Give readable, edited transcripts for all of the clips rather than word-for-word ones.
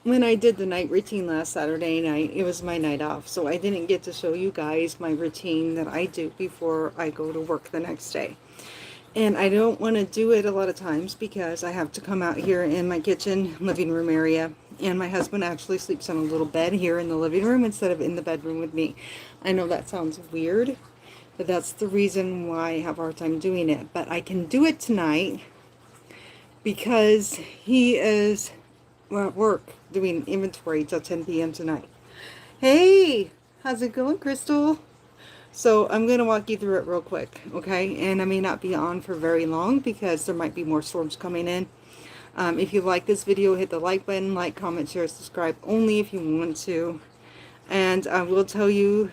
when I did the night routine last Saturday night, it was my night off. So I didn't get to show you guys my routine that I do before I go to work the next day. And I don't want to do it a lot of times because I have to come out here in my kitchen, living room area. And my husband actually sleeps on a little bed here in the living room instead of in the bedroom with me. I know that sounds weird, but that's the reason why I have a hard time doing it. But I can do it tonight because he is at work doing inventory till 10 p.m. tonight. Hey, how's it going, Crystal? So I'm going to walk you through it real quick, okay? And I may not be on for very long because there might be more storms coming in. If you like this video, hit the like button, like, comment, share, subscribe only if you want to. And I will tell you,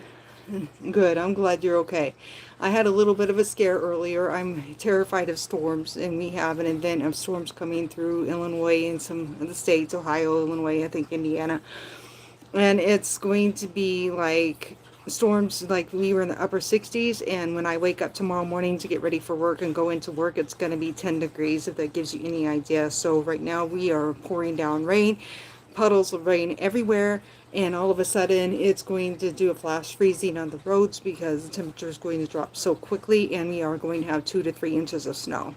good, I'm glad you're okay. I had a little bit of a scare earlier. I'm terrified of storms, and we have an event of storms coming through Illinois and some of the states, Ohio, Illinois, I think Indiana. And it's going to be like storms like we were in the upper 60s, and when I wake up tomorrow morning to get ready for work and go into work, it's going to be 10 degrees, if that gives you any idea. So right now we are pouring down rain, puddles of rain everywhere, and all of a sudden it's going to do a flash freezing on the roads because the temperature is going to drop so quickly, and we are going to have 2 to 3 inches of snow.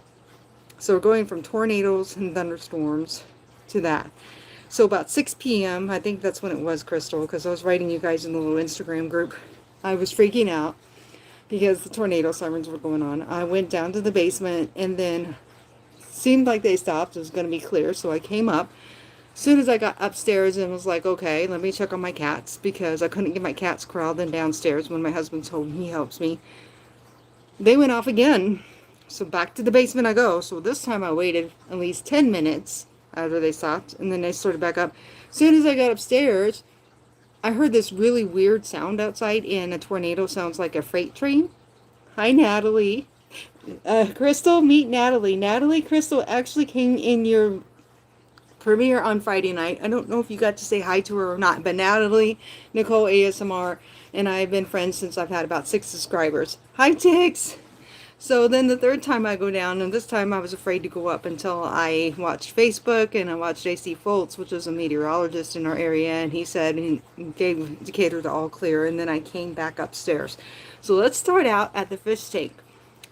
So we're going from tornadoes and thunderstorms to that. So about 6 p.m., I think that's when it was, Crystal, because I was writing you guys in the little Instagram group. I was freaking out because the tornado sirens were going on. I went down to the basement, and then seemed like they stopped. It was going to be clear, so I came up. As soon as I got upstairs and was like, okay, let me check on my cats, because I couldn't get my cats corralled in downstairs when my husband's home. He helps me. They went off again. So back to the basement I go. So this time I waited at least 10 minutes after they stopped, and then they started back up. As soon as I got upstairs, I heard this really weird sound outside, and a tornado sounds like a freight train. Hi, Natalie. Crystal, meet Natalie. Natalie Crystal actually came in your premiere on Friday night. I don't know if you got to say hi to her or not, but Natalie, Nicole ASMR, and I have been friends since I've had about 6 subscribers. Hi, Tix. So then the third time I go down, and this time I was afraid to go up until I watched Facebook, and I watched AC Foltz, which is a meteorologist in our area, and he said he gave indicator to all clear, and then I came back upstairs. So let's start out at the fish tank.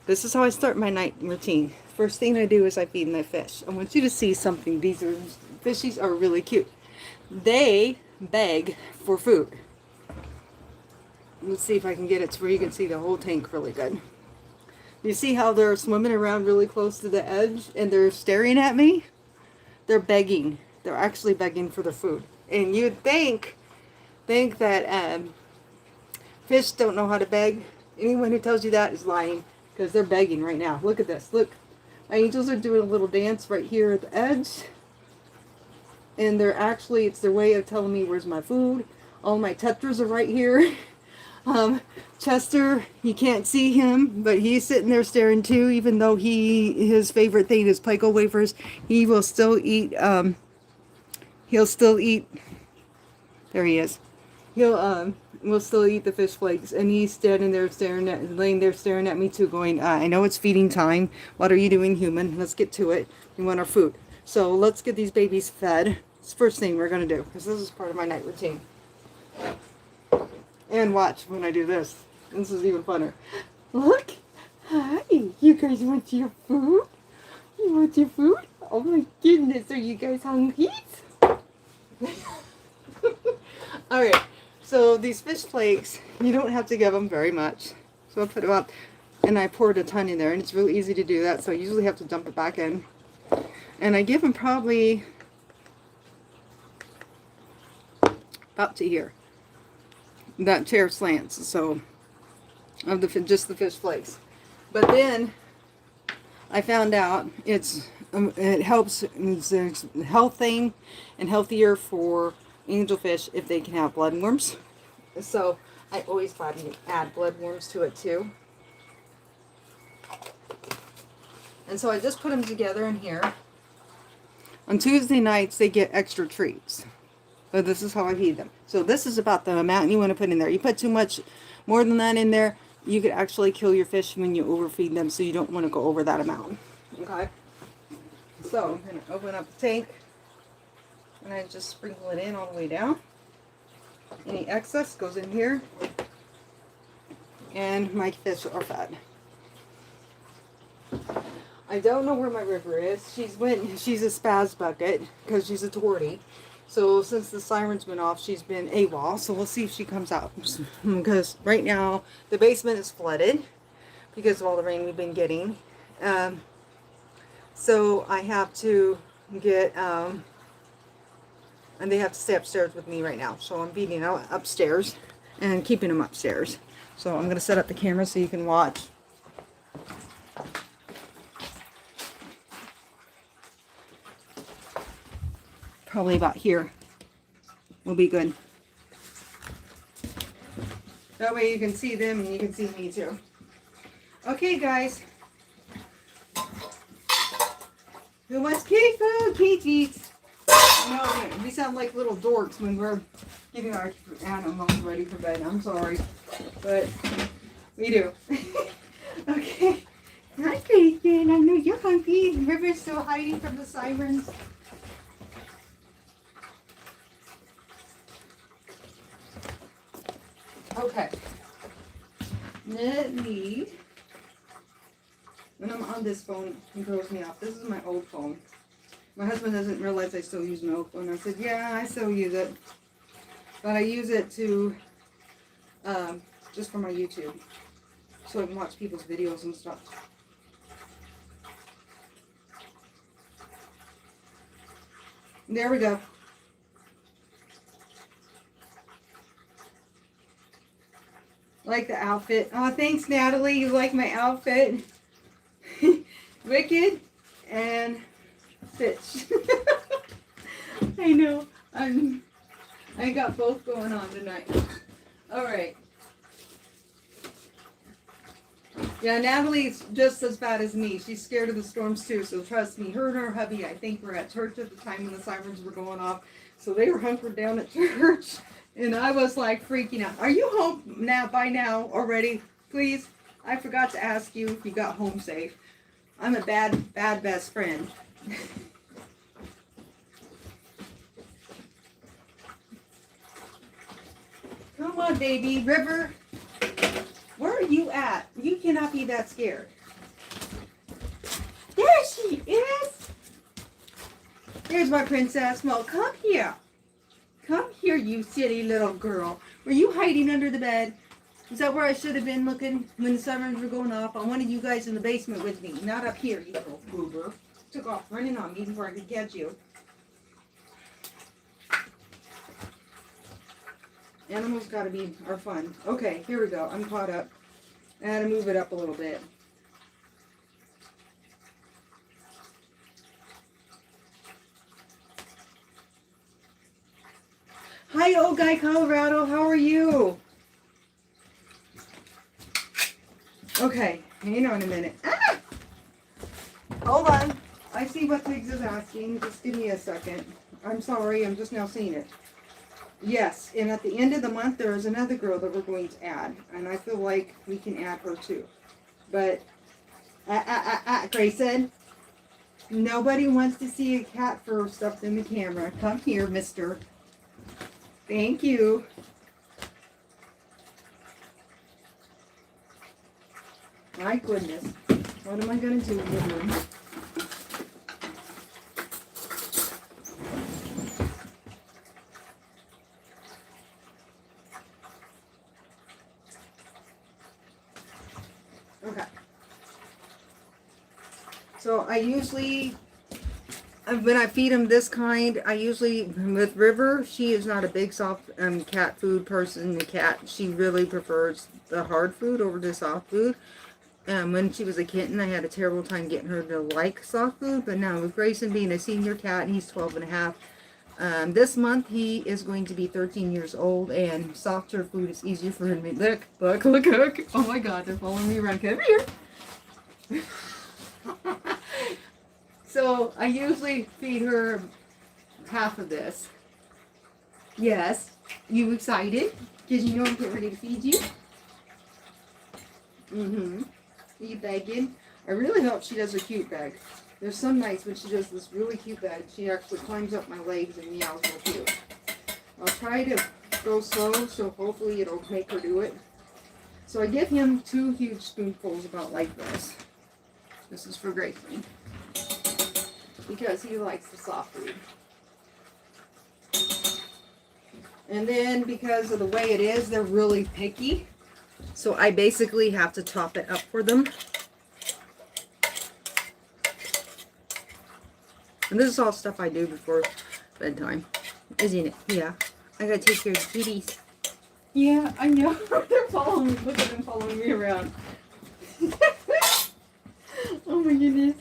This is how I start my night routine. First thing I do is I feed my fish. I want you to see something. These fishies are really cute. They beg for food. Let's see if I can get it to where you can see the whole tank really good. You see how they're swimming around really close to the edge and they're staring at me? They're begging. They're actually begging for the food. And you'd think that fish don't know how to beg. Anyone who tells you that is lying, because they're begging right now. Look at this. Look. My angels are doing a little dance right here at the edge. And they're actually, it's their way of telling me where's my food. All my tetras are right here. Chester, you can't see him, but he's sitting there staring too, even though his favorite thing is Play-Doh wafers. He will still eat, he'll still eat, there he is. He'll, will still eat the fish flakes, and he's standing there laying there staring at me too, going, I know it's feeding time. What are you doing, human? Let's get to it. We want our food. So let's get these babies fed. It's the first thing we're going to do, because this is part of my night routine. And watch when I do this. This is even funner. Look. Hi. You guys want your food? You want your food? Oh my goodness. Are you guys hungry? Alright. So these fish flakes, you don't have to give them very much. So I put them up, and I poured a ton in there. And it's really easy to do that. So I usually have to dump it back in. And I give them probably about to here. That chair slants, so of just the fish flakes. But then I found out it helps. It's a health thing and healthier for angelfish if they can have bloodworms. So I always try to add bloodworms to it too. And so I just put them together in here. On Tuesday nights they get extra treats. But this is how I feed them. So this is about the amount you want to put in there. You put too much, more than that in there, you could actually kill your fish when you overfeed them. So you don't want to go over that amount. Okay? So I'm going to open up the tank. And I just sprinkle it in all the way down. Any excess goes in here. And my fish are fed. I don't know where my River is. She's a spaz bucket because she's a tortie. So since the siren's been off, she's been AWOL. So we'll see if she comes out. Because right now the basement is flooded because of all the rain we've been getting. So I have to get, and they have to stay upstairs with me right now. So I'm feeding out upstairs and keeping them upstairs. So I'm going to set up the camera so you can watch. Probably about here will be good. That way you can see them and you can see me too. Okay, guys. Who wants kitty food? Kitties. No, we sound like little dorks when we're getting our animals ready for bed. I'm sorry, but we do. Okay. Hi, Kristen. I know you're hungry. River's still hiding from the sirens. Okay. Let me. When I'm on this phone, it throws me off. This is my old phone. My husband doesn't realize I still use my old phone. I said, yeah, I still use it. But I use it to, just for my YouTube. So I can watch people's videos and stuff. There we go. Like the outfit. Oh, thanks, Natalie. You like my outfit? Wicked and Stitch. I know. I got both going on tonight. All right. Yeah, Natalie's just as bad as me. She's scared of the storms too. So trust me, her and her hubby, I think, were at church at the time when the sirens were going off. So they were hunkered down at church. And I was like freaking out. Are you home now by now already? Please. I forgot to ask you if you got home safe. I'm a bad best friend. Come on, baby. River. Where are you at? You cannot be that scared. There she is. There's my princess. Well, come here. Come here, you silly little girl. Were you hiding under the bed? Is that where I should have been looking when the sirens were going off? I wanted you guys in the basement with me, not up here, you little goober. Took off running on me before I could catch you. Animals gotta be are fun. Okay, here we go. I'm caught up. I had to move it up a little bit. Hi, old guy Colorado. How are you? Okay, hang on a minute. Ah! Hold on. I see what Tiggs is asking. Just give me a second. I'm sorry. I'm just now seeing it. Yes, and at the end of the month, there is another girl that we're going to add. And I feel like we can add her too. But, Grayson, nobody wants to see a cat fur stuffed in the camera. Come here, mister. Thank you. My goodness. What am I going to do with him? Okay. So I usually, when I feed him this kind, I usually, with River, she is not a big soft cat food person. The cat, she really prefers the hard food over the soft food. When she was a kitten, I had a terrible time getting her to like soft food. But now with Grayson being a senior cat, and he's 12 and a half, this month he is going to be 13 years old, and softer food is easier for him to make. Look. Oh my God, they're following me around. Come here. So I usually feed her half of this. Yes. You excited? Because you know I'm getting ready to feed you? Mm-hmm. Are you begging? I really hope she does a cute bag. There's some nights when she does this really cute bed. She actually climbs up my legs and meows real cute. I'll try to go slow, so hopefully it'll make her do it. So I give him 2 huge spoonfuls about like this. This is for Grayson, because he likes the soft food. And then because of the way it is, they're really picky. So I basically have to top it up for them. And this is all stuff I do before bedtime, isn't it? Yeah. I gotta take care of the kitties. Yeah, I know. They're following me. Look at them following me around. Oh my goodness.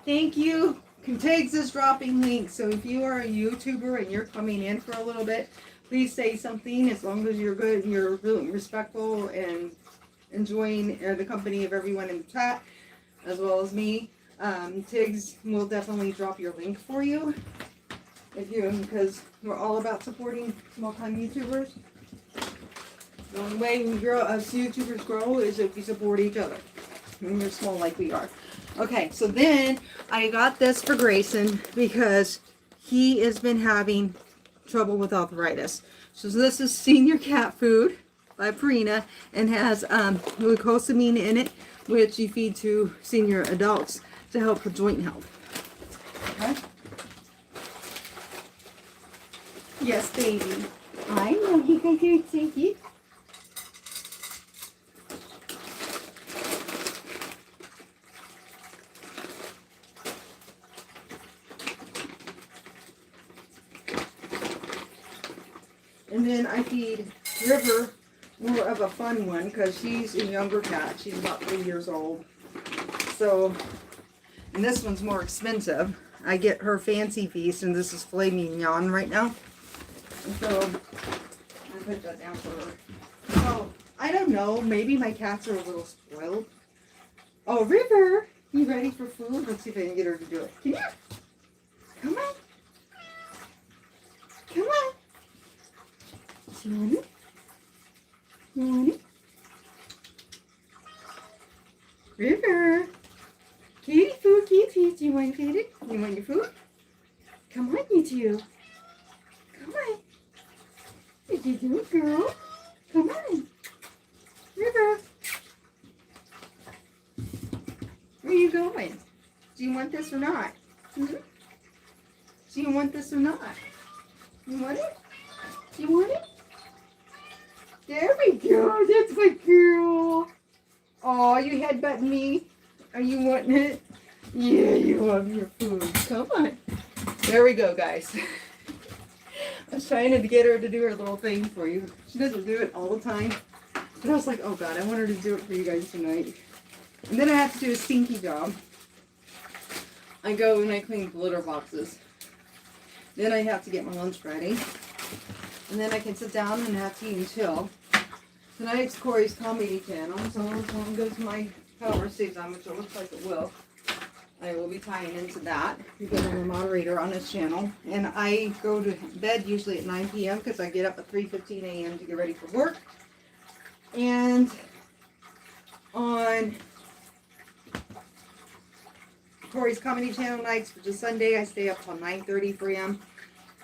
Thank you. Contags is dropping links. So if you are a YouTuber and you're coming in for a little bit, please say something as long as you're good and you're really respectful and enjoying the company of everyone in the chat, as well as me. Tiggs will definitely drop your link for you. Because we're all about supporting small-time YouTubers. The only way we grow, us YouTubers grow, is if we support each other. When we're small like we are. Okay, so then I got this for Grayson because he has been having trouble with arthritis. So this is Senior Cat Food by Purina and has glucosamine in it, which you feed to senior adults to help with joint health. Okay. Yes, baby. I know you can hear it, thank you. And then I feed River more of a fun one because she's a younger cat. She's about 3 years old. So, and this one's more expensive. I get her Fancy Feast, and this is filet mignon right now. And so, I put that down for her. Oh, I don't know. Maybe my cats are a little spoiled. Oh, River, you ready for food? Let's see if I can get her to do it. Come here. Come on. Come on. Do you want it? You want it? River. Kitty food, kitty. Do you want it? You want your food? Come on, you two. Come on. What you doing, girl? Come on. River. Where are you going? Do you want this or not? Hmm? Do you want this or not? You want it? You want it? There we go. That's my girl. Oh, you headbutting me? Are you wanting it? Yeah, you love your food. Come on. There we go, guys. I was trying to get her to do her little thing for you. She doesn't do it all the time. But I was like, oh God, I want her to do it for you guys tonight. And then I have to do a stinky job. I go and I clean the litter boxes. Then I have to get my lunch ready. And then I can sit down and have tea and chill. Tonight's Corey's comedy channel, so as long as my power stays on, which it looks like it will, I will be tying into that because I'm a moderator on his channel. And I go to bed usually at 9 p.m. because I get up at 3:15 a.m. to get ready for work. And on Corey's comedy channel nights, which is Sunday, I stay up till 9:30 for him.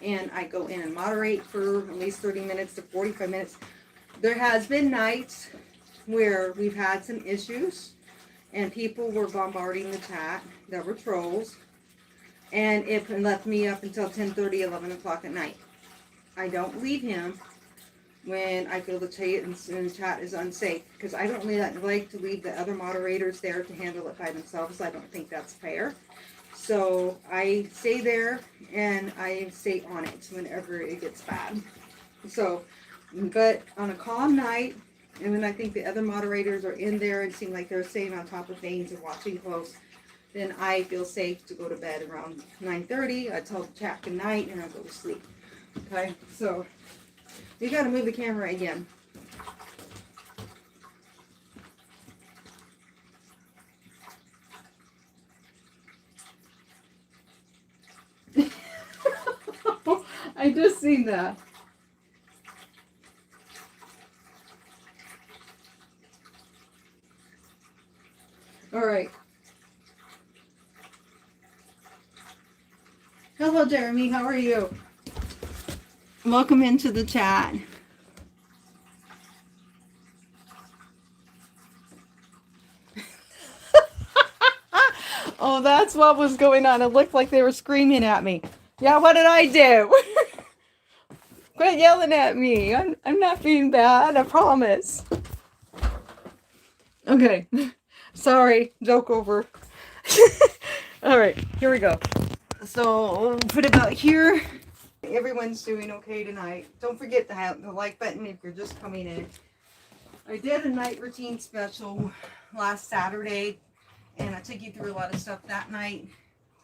And I go in and moderate for at least 30 minutes to 45 minutes. There has been nights where we've had some issues and people were bombarding the chat that were trolls, and it left me up until 10:30, 11 o'clock at night. I don't leave him when I feel the chat is unsafe, because I don't like to leave the other moderators there to handle it by themselves. I don't think that's fair. So I stay there and I stay on it whenever it gets bad. So, but on a calm night, and when I think the other moderators are in there and seem like they're staying on top of things and watching close, then I feel safe to go to bed around 9:30. I tell the chat good night and I go to sleep. Okay, so you got to move the camera again. I just seen that. All right. Hello, Jeremy. How are you? Welcome into the chat. Oh, that's what was going on. It looked like they were screaming at me. Yeah, what did I do? Quit yelling at me. I'm not being bad, I promise. Okay. Sorry. Joke over. All right, here we go. So, put it about here. Everyone's doing okay tonight. Don't forget to hit the like button if you're just coming in. I did a night routine special last Saturday, and I took you through a lot of stuff that night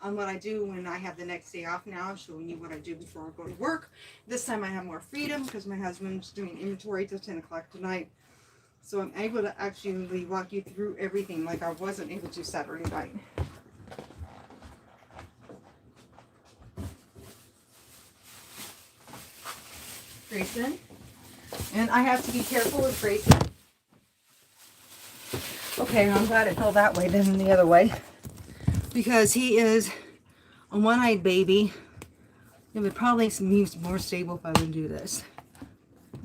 on what I do when I have the next day off now, showing you what I do before I go to work. This time I have more freedom because my husband's doing inventory till 10 o'clock tonight. So I'm able to actually walk you through everything like I wasn't able to Saturday night. Grayson. And I have to be careful with Grayson. Okay, I'm glad it fell that way than the other way. Because he is a one-eyed baby. It would probably be more stable if I would do this.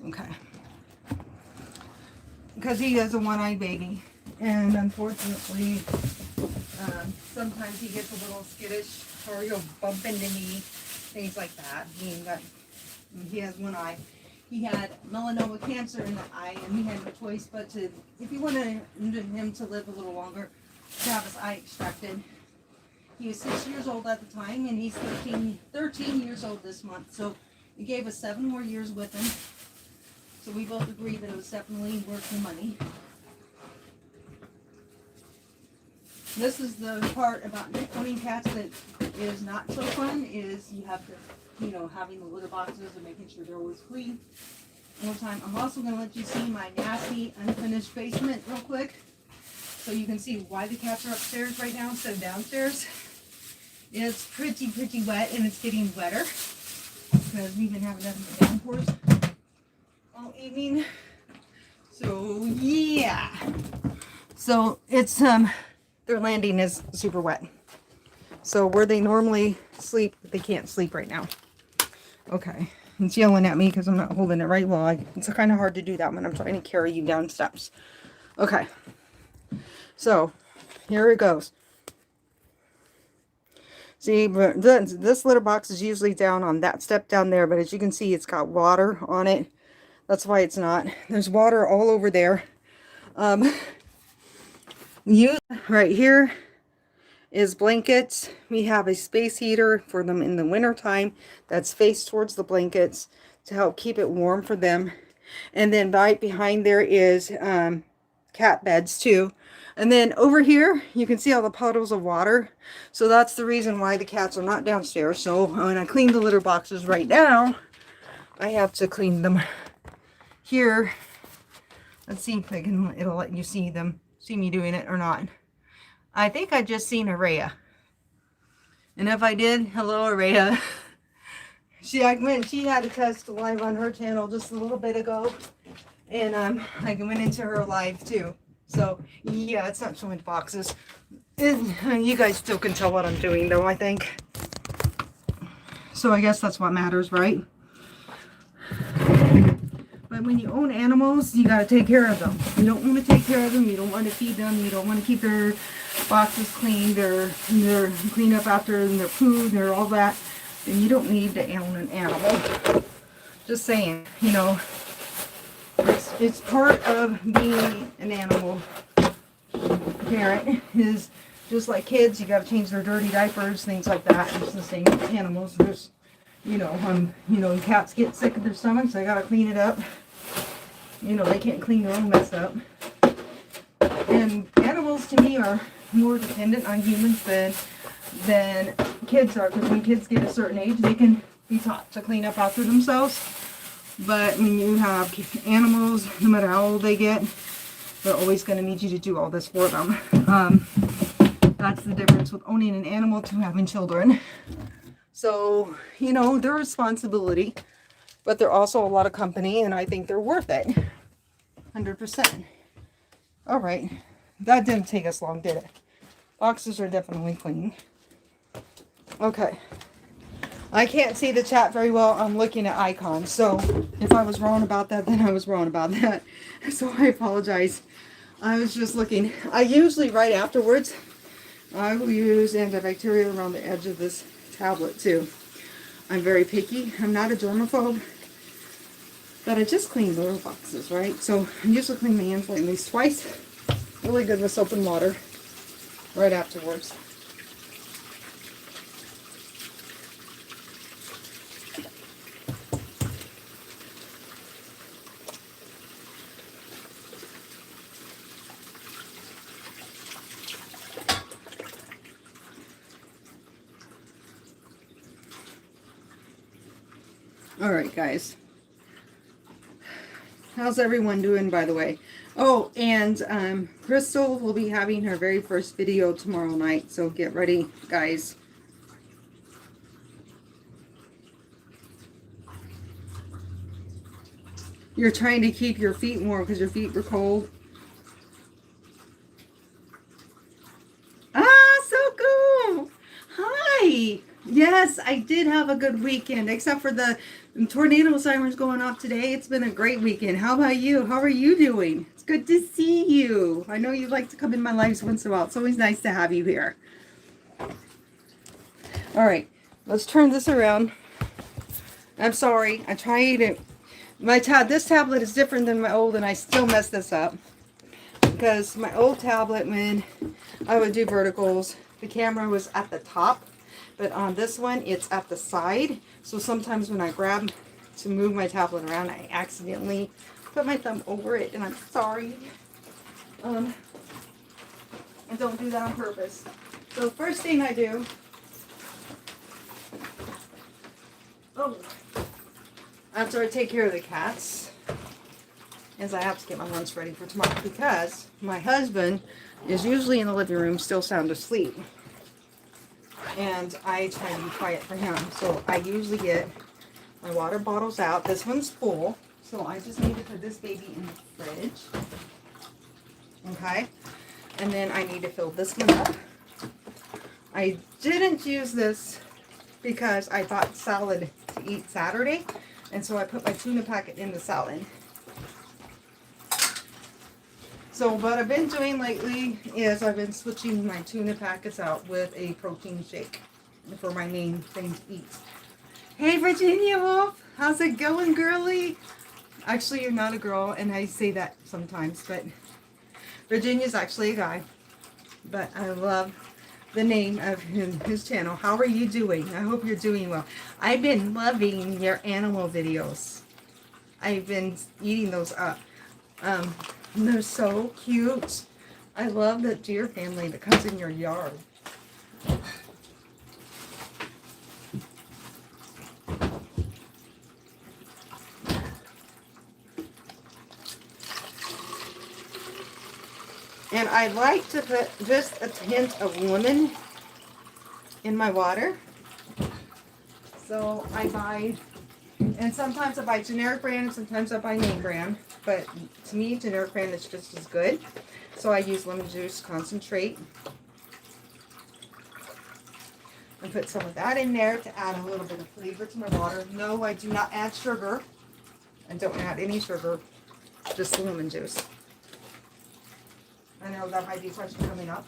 Okay. Because he is a one-eyed baby. And unfortunately, sometimes he gets a little skittish or he'll bump into me, things like that. He has one eye. He had melanoma cancer in the eye, and he had no choice but to, if he wanted him to live a little longer, to have his eye extracted. He was 6 years old at the time, and he's 13 years old this month. So it gave us 7 more years with him. So we both agreed that it was definitely worth the money. This is the part about owning cats that is not so fun, is you have to, having the litter boxes and making sure they're always clean all the time. I'm also going to let you see my nasty, unfinished basement real quick, so you can see why the cats are upstairs right now instead of downstairs. It's pretty wet, and it's getting wetter because we've been having nothing but downpours all evening. So yeah, so it's their landing is super wet. So where they normally sleep, they can't sleep right now. Okay, it's yelling at me because I'm not holding it right well. It's kind of hard to do that when I'm trying to carry you down steps. Okay, so here it goes. See, but this litter box is usually down on that step down there, but as you can see, it's got water on it. That's why it's not. There's water all over there. Right here is blankets. We have a space heater for them in the winter time that's faced towards the blankets to help keep it warm for them. And then right behind there is cat beds too. And then over here you can see all the puddles of water. So that's the reason why the cats are not downstairs. So when I clean the litter boxes right now, I have to clean them here. Let's see if it'll let you see me doing it or not. I think I just seen Araya. And if I did, hello Araya. She had a test live on her channel just a little bit ago. And I went into her live too. So yeah, it's not showing boxes. You guys still can tell what I'm doing though, I think. So I guess that's what matters, right? But when you own animals, you got to take care of them. You don't want to take care of them. You don't want to feed them. You don't want to keep their boxes clean. They're clean up after their poo, their all that. Then you don't need to own an animal. Just saying, it's part of being an animal parent. Is just like kids, you got to change their dirty diapers, things like that. It's the same with animals. There's, cats get sick of their stomachs. They got to clean it up. They can't clean their own mess up. And animals to me are more dependent on humans than kids are, because when kids get a certain age, they can be taught to clean up after themselves. But when you have animals, no matter how old they get, they're always going to need you to do all this for them. That's the difference with owning an animal to having children. So, they're a responsibility, but they're also a lot of company, and I think they're worth it. 100%. All right. That didn't take us long, did it? Boxes are definitely clean. Okay. I can't see the chat very well. I'm looking at icons. So if I was wrong about that, then I was wrong about that. So I apologize. I was just looking. I usually, right afterwards, I will use antibacterial around the edge of this tablet too. I'm very picky. I'm not a germaphobe. But I just clean little boxes, right? So I usually clean my hands like at least twice. Really good with soap and water right afterwards. All right, guys. How's everyone doing, by the way? Oh, and Crystal will be having her very first video tomorrow night, so get ready, guys. You're trying to keep your feet warm because your feet were cold. Ah, so cool. Hi. Yes, I did have a good weekend, except for the tornado sirens going off today. It's been a great weekend. How about you? How are you doing? It's good to see you. I know you like to come in my lives once in a while. It's always nice to have you here. All right, let's turn this around. I'm sorry. I tried it. This tablet is different than my old, and I still mess this up. Because my old tablet, when I would do verticals, the camera was at the top. But on this one, it's at the side. So sometimes when I grab to move my tablet around, I accidentally put my thumb over it. And I'm sorry. I don't do that on purpose. So the first thing I do... after I take care of the cats, is I have to get my lunch ready for tomorrow. Because my husband is usually in the living room still sound asleep. And I try to be quiet for him. So I usually get my water bottles out. This one's full. So I just need to put this baby in the fridge. Okay. And then I need to fill this one up. I didn't use this because I bought salad to eat Saturday. And so I put my tuna packet in the salad. So what I've been doing lately is I've been switching my tuna packets out with a protein shake for my main thing to eat. Hey Virginia Wolf, how's it going, girly? Actually, you're not a girl, and I say that sometimes, but Virginia's actually a guy. But I love the name of his channel. How are you doing? I hope you're doing well. I've been loving your animal videos. I've been eating those up. They're so cute. I love the deer family that comes in your yard. And I like to put just a hint of lemon in my water. So I buy, and sometimes I buy generic brand, and sometimes I buy name brand. But to me, generic brand is just as good. So I use lemon juice concentrate. And put some of that in there to add a little bit of flavor to my water. No, I do not add sugar. I don't add any sugar, just lemon juice. I know that might be a question coming up.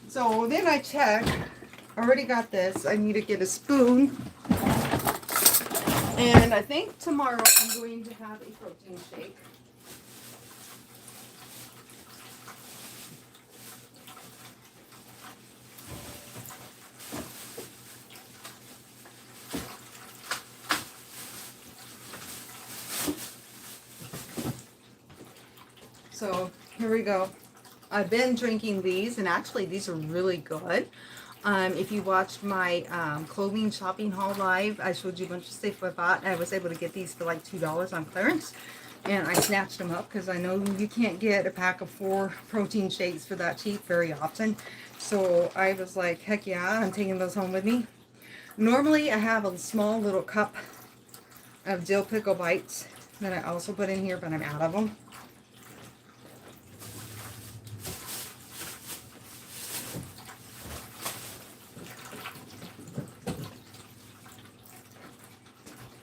So then I check. I already got this. I need to get a spoon. And I think tomorrow I'm going to have a protein shake. So here we go. I've been drinking these, and actually these are really good. If you watched my clothing shopping haul live, I showed you a bunch of stuff I bought. I was able to get these for like $2 on clearance, and I snatched them up because I know you can't get a pack of 4 protein shakes for that cheap very often. So I was like, heck yeah, I'm taking those home with me. Normally I have a small little cup of dill pickle bites that I also put in here, but I'm out of them.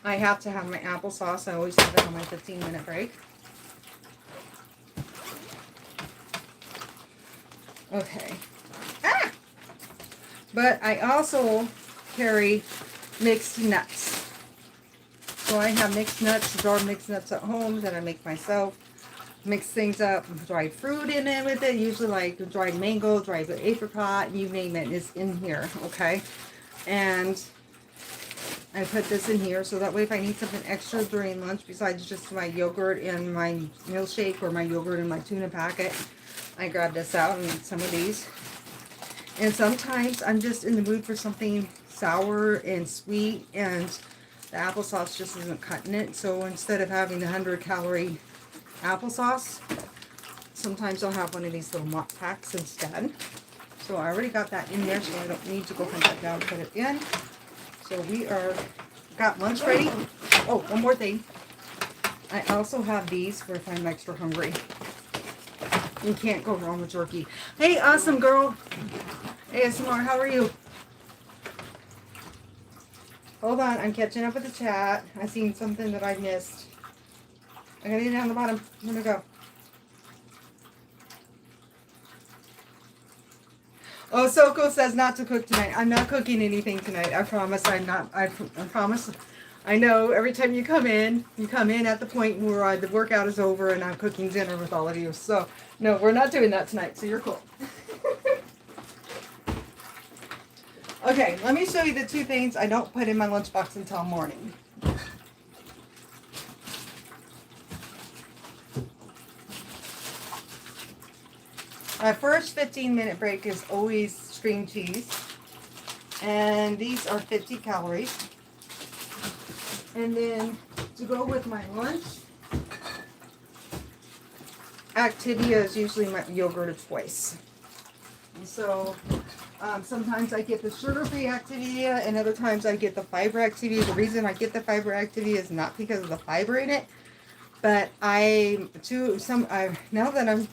I have to have my applesauce. I always have it on my 15-minute break. Okay. Ah! But I also carry mixed nuts. So I have mixed nuts, drawn mixed nuts at home that I make myself. Mix things up, dried fruit in it with it, usually like dried mango, dried apricot, you name it, is in here, okay? And I put this in here so that way if I need something extra during lunch besides just my yogurt and my milkshake or my yogurt and my tuna packet, I grab this out and make some of these. And sometimes I'm just in the mood for something sour and sweet and the applesauce just isn't cutting it. So instead of having the 100-calorie applesauce, sometimes I'll have one of these little mop packs instead. So I already got that in there, so I don't need to go hunt that down and put it in. So we got lunch ready. Oh, one more thing. I also have these for if I'm extra hungry. You can't go wrong with jerky. Hey, awesome girl. ASMR, how are you? Hold on, I'm catching up with the chat. I seen something that I missed. I gotta get down the bottom. I'm gonna go. Oh, Soko says not to cook tonight. I'm not cooking anything tonight. I promise I'm not. I promise. I know every time you come in at the point where the workout is over and I'm cooking dinner with all of you. So, no, we're not doing that tonight. So you're cool. Okay, let me show you the two things I don't put in my lunchbox until morning. My first 15-minute break is always string cheese. And these are 50 calories. And then to go with my lunch, Activia is usually my yogurt of choice. And so sometimes I get the sugar-free Activia and other times I get the fiber Activia. The reason I get the fiber Activia is not because of the fiber in it, but now that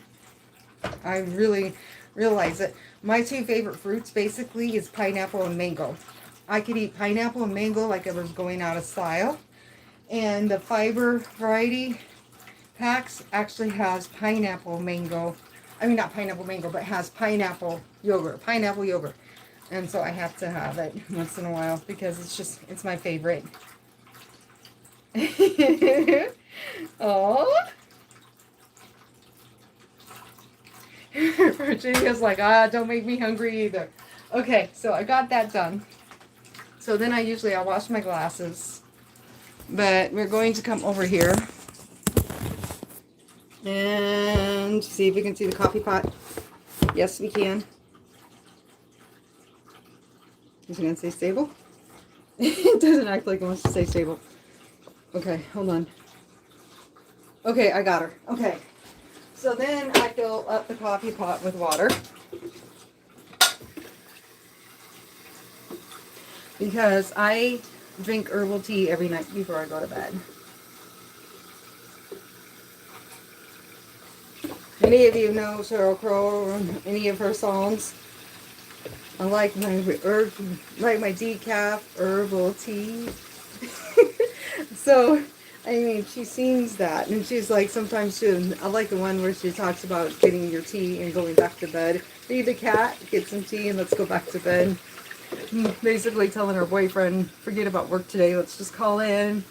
I really realize it. My two favorite fruits basically is pineapple and mango. I could eat pineapple and mango like it was going out of style. And the fiber variety packs actually has pineapple mango. I mean, not pineapple mango, but has pineapple yogurt. And so I have to have it once in a while because it's my favorite. Oh. Virginia's like, don't make me hungry either. Okay, so I got that done. So then I'll wash my glasses. But we're going to come over here and see if we can see the coffee pot. Yes, we can. Is it going to say stable? It doesn't act like it wants to say stable. Okay, hold on. Okay, I got her. Okay. So then I fill up the coffee pot with water. Because I drink herbal tea every night before I go to bed. Any of you know Sheryl Crow or any of her songs? I like my decaf herbal tea. So, I mean, she sings that, and she's like, sometimes I like the one where she talks about getting your tea and going back to bed. Feed the cat, get some tea, and let's go back to bed. Basically telling her boyfriend, forget about work today, let's just call in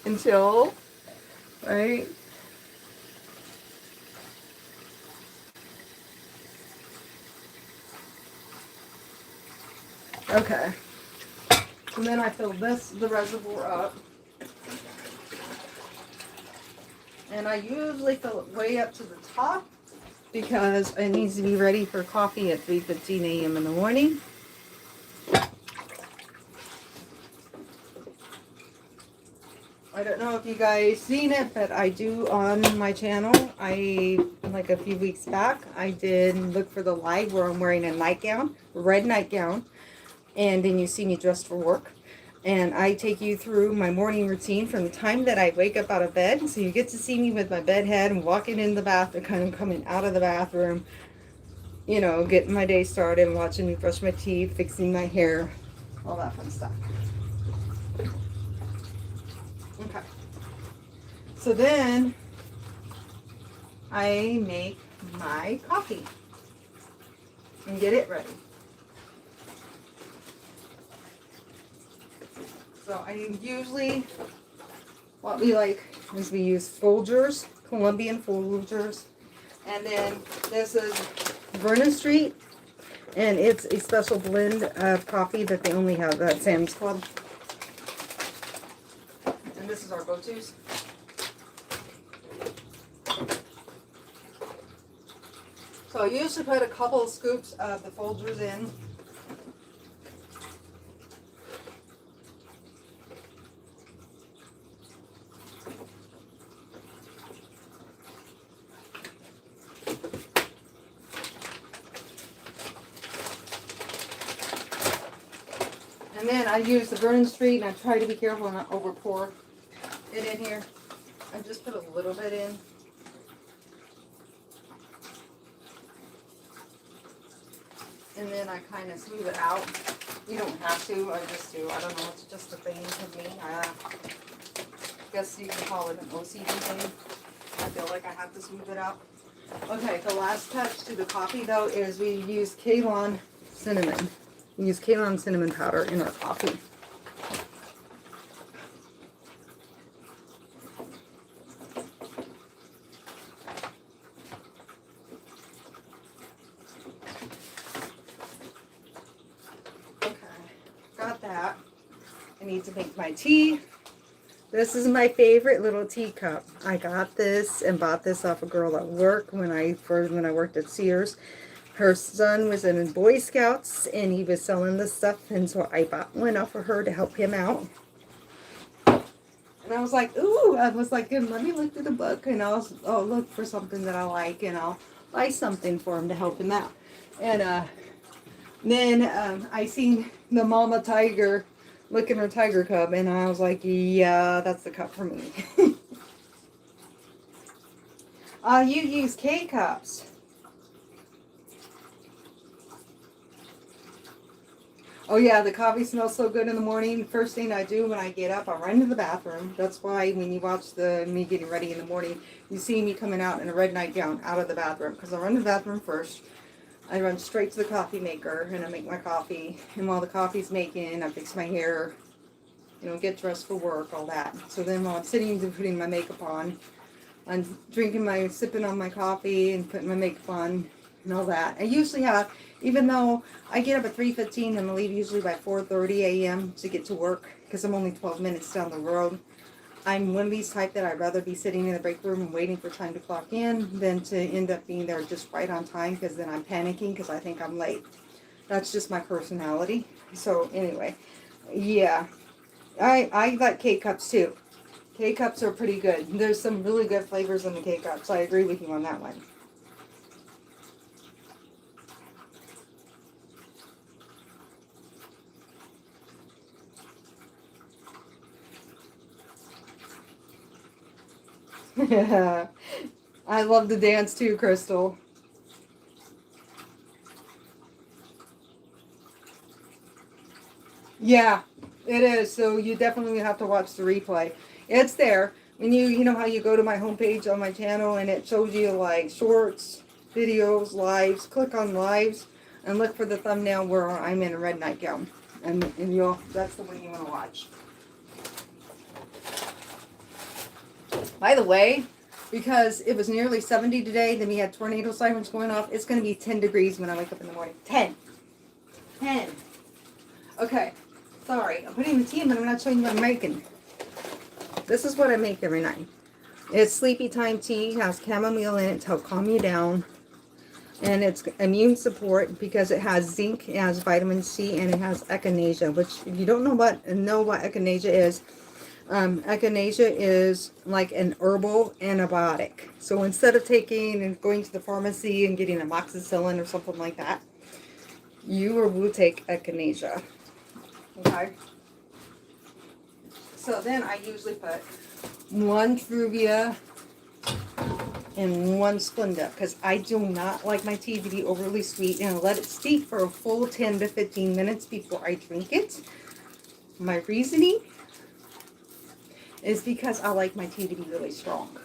and chill, right? Okay. And then I fill the reservoir up. And I usually fill it way up to the top because it needs to be ready for coffee at 3:15 a.m. in the morning. I don't know if you guys seen it, but I do on my channel. Like a few weeks back, I did look for the live where I'm wearing a nightgown, red nightgown, and then you see me dressed for work. And I take you through my morning routine from the time that I wake up out of bed. So you get to see me with my bed head and walking in the bathroom, kind of coming out of the bathroom, you know, getting my day started, watching me brush my teeth, fixing my hair, all that fun stuff. Okay. So then I make my coffee and get it ready. So I usually, what we like is we use Folgers, Colombian Folgers. And then this is Vernon Street. And it's a special blend of coffee that they only have at Sam's Club. And this is our go-tos. So I usually put a couple of scoops of the Folgers in. And then I use the Vernon Street, and I try to be careful and not over pour it in here. I just put a little bit in. And then I kind of smooth it out. You don't have to, I just do. I don't know, it's just a thing for me. I guess you can call it an OCD thing. I feel like I have to smooth it out. Okay, the last touch to the coffee though is we use Ceylon cinnamon. We use Ceylon cinnamon powder in our coffee. Okay, got that. I need to make my tea. This is my favorite little teacup. I got this and bought this off a girl at work when I worked at Sears. Her son was in Boy Scouts and he was selling this stuff, and so I bought one off of her to help him out. And I was like, ooh, I was like, let me look through the book and I'll look for something that I like and I'll buy something for him to help him out. And then I seen the mama tiger licking her tiger cub, and I was like, yeah, that's the cup for me. You use K-cups. Oh yeah, the coffee smells so good in the morning. First thing I do when I get up, I run to the bathroom. That's why when you watch me getting ready in the morning, you see me coming out in a red nightgown out of the bathroom. Because I run to the bathroom first. I run straight to the coffee maker and I make my coffee. And while the coffee's making, I fix my hair, you know, get dressed for work, all that. So then while I'm sitting and putting my makeup on, I'm sipping on my coffee and putting my makeup on and all that. I usually have, even though I get up at 3:15 and I leave usually by 4:30 a.m. to get to work because I'm only 12 minutes down the road. I'm one of these type that I'd rather be sitting in the break room and waiting for time to clock in than to end up being there just right on time, because then I'm panicking because I think I'm late. That's just my personality. So anyway, yeah, I like K-cups too. K-cups are pretty good. There's some really good flavors in the K-cups. I agree with you on that one. I love to dance too, Crystal. Yeah, it is. So you definitely have to watch the replay. It's there. When you know how you go to my homepage on my channel and it shows you like shorts, videos, lives. Click on lives and look for the thumbnail where I'm in a red nightgown. And that's the one you want to watch. By the way, because it was nearly 70 today, then we had tornado sirens going off, it's going to be 10 degrees when I wake up in the morning. 10. 10. Okay. Sorry. I'm putting the tea in, but I'm not showing you what I'm making. This is what I make every night. It's sleepy time tea. It has chamomile in it to help calm you down. And it's immune support because it has zinc, it has vitamin C, and it has echinacea, which if you don't know what echinacea is, echinacea is like an herbal antibiotic. So instead of taking and going to the pharmacy and getting amoxicillin or something like that, you will take echinacea. Okay? So then I usually put 1 Truvia and 1 Splenda, because I do not like my tea to be overly sweet, and I let it steep for a full 10 to 15 minutes before I drink it. My reasoning is because I like my tea to be really strong.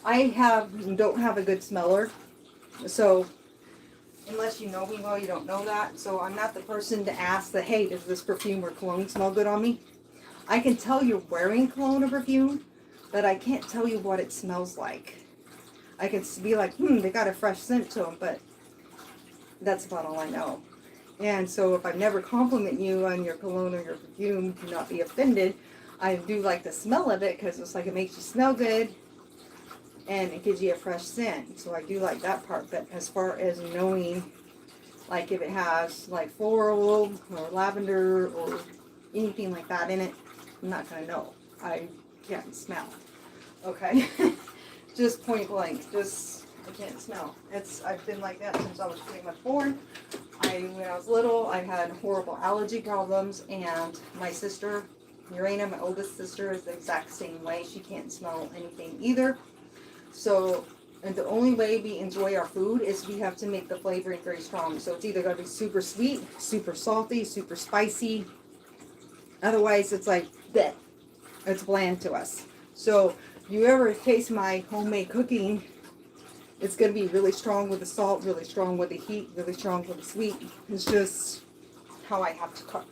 I don't have a good smeller, so unless you know me well, you don't know that. So I'm not the person to ask that, hey, does this perfume or cologne smell good on me? I can tell you're wearing cologne or perfume, but I can't tell you what it smells like. I can be like, they got a fresh scent to them, but that's about all I know. And so if I never compliment you on your cologne or your perfume, do not be offended. I do like the smell of it because it's like it makes you smell good and it gives you a fresh scent. So I do like that part. But as far as knowing, like if it has like floral or lavender or anything like that in it, I'm not going to know. I can't smell. Okay? Just point blank. I can't smell. I've been like that since I was pretty much born. When I was little, I had horrible allergy problems, and my sister, Urena, my oldest sister, is the exact same way. She can't smell anything either. So, and the only way we enjoy our food is we have to make the flavoring very strong. So it's either going to be super sweet, super salty, super spicy. Otherwise, it's like, bleh. It's bland to us. So, you ever taste my homemade cooking, it's going to be really strong with the salt, really strong with the heat, really strong with the sweet. It's just how I have to cook.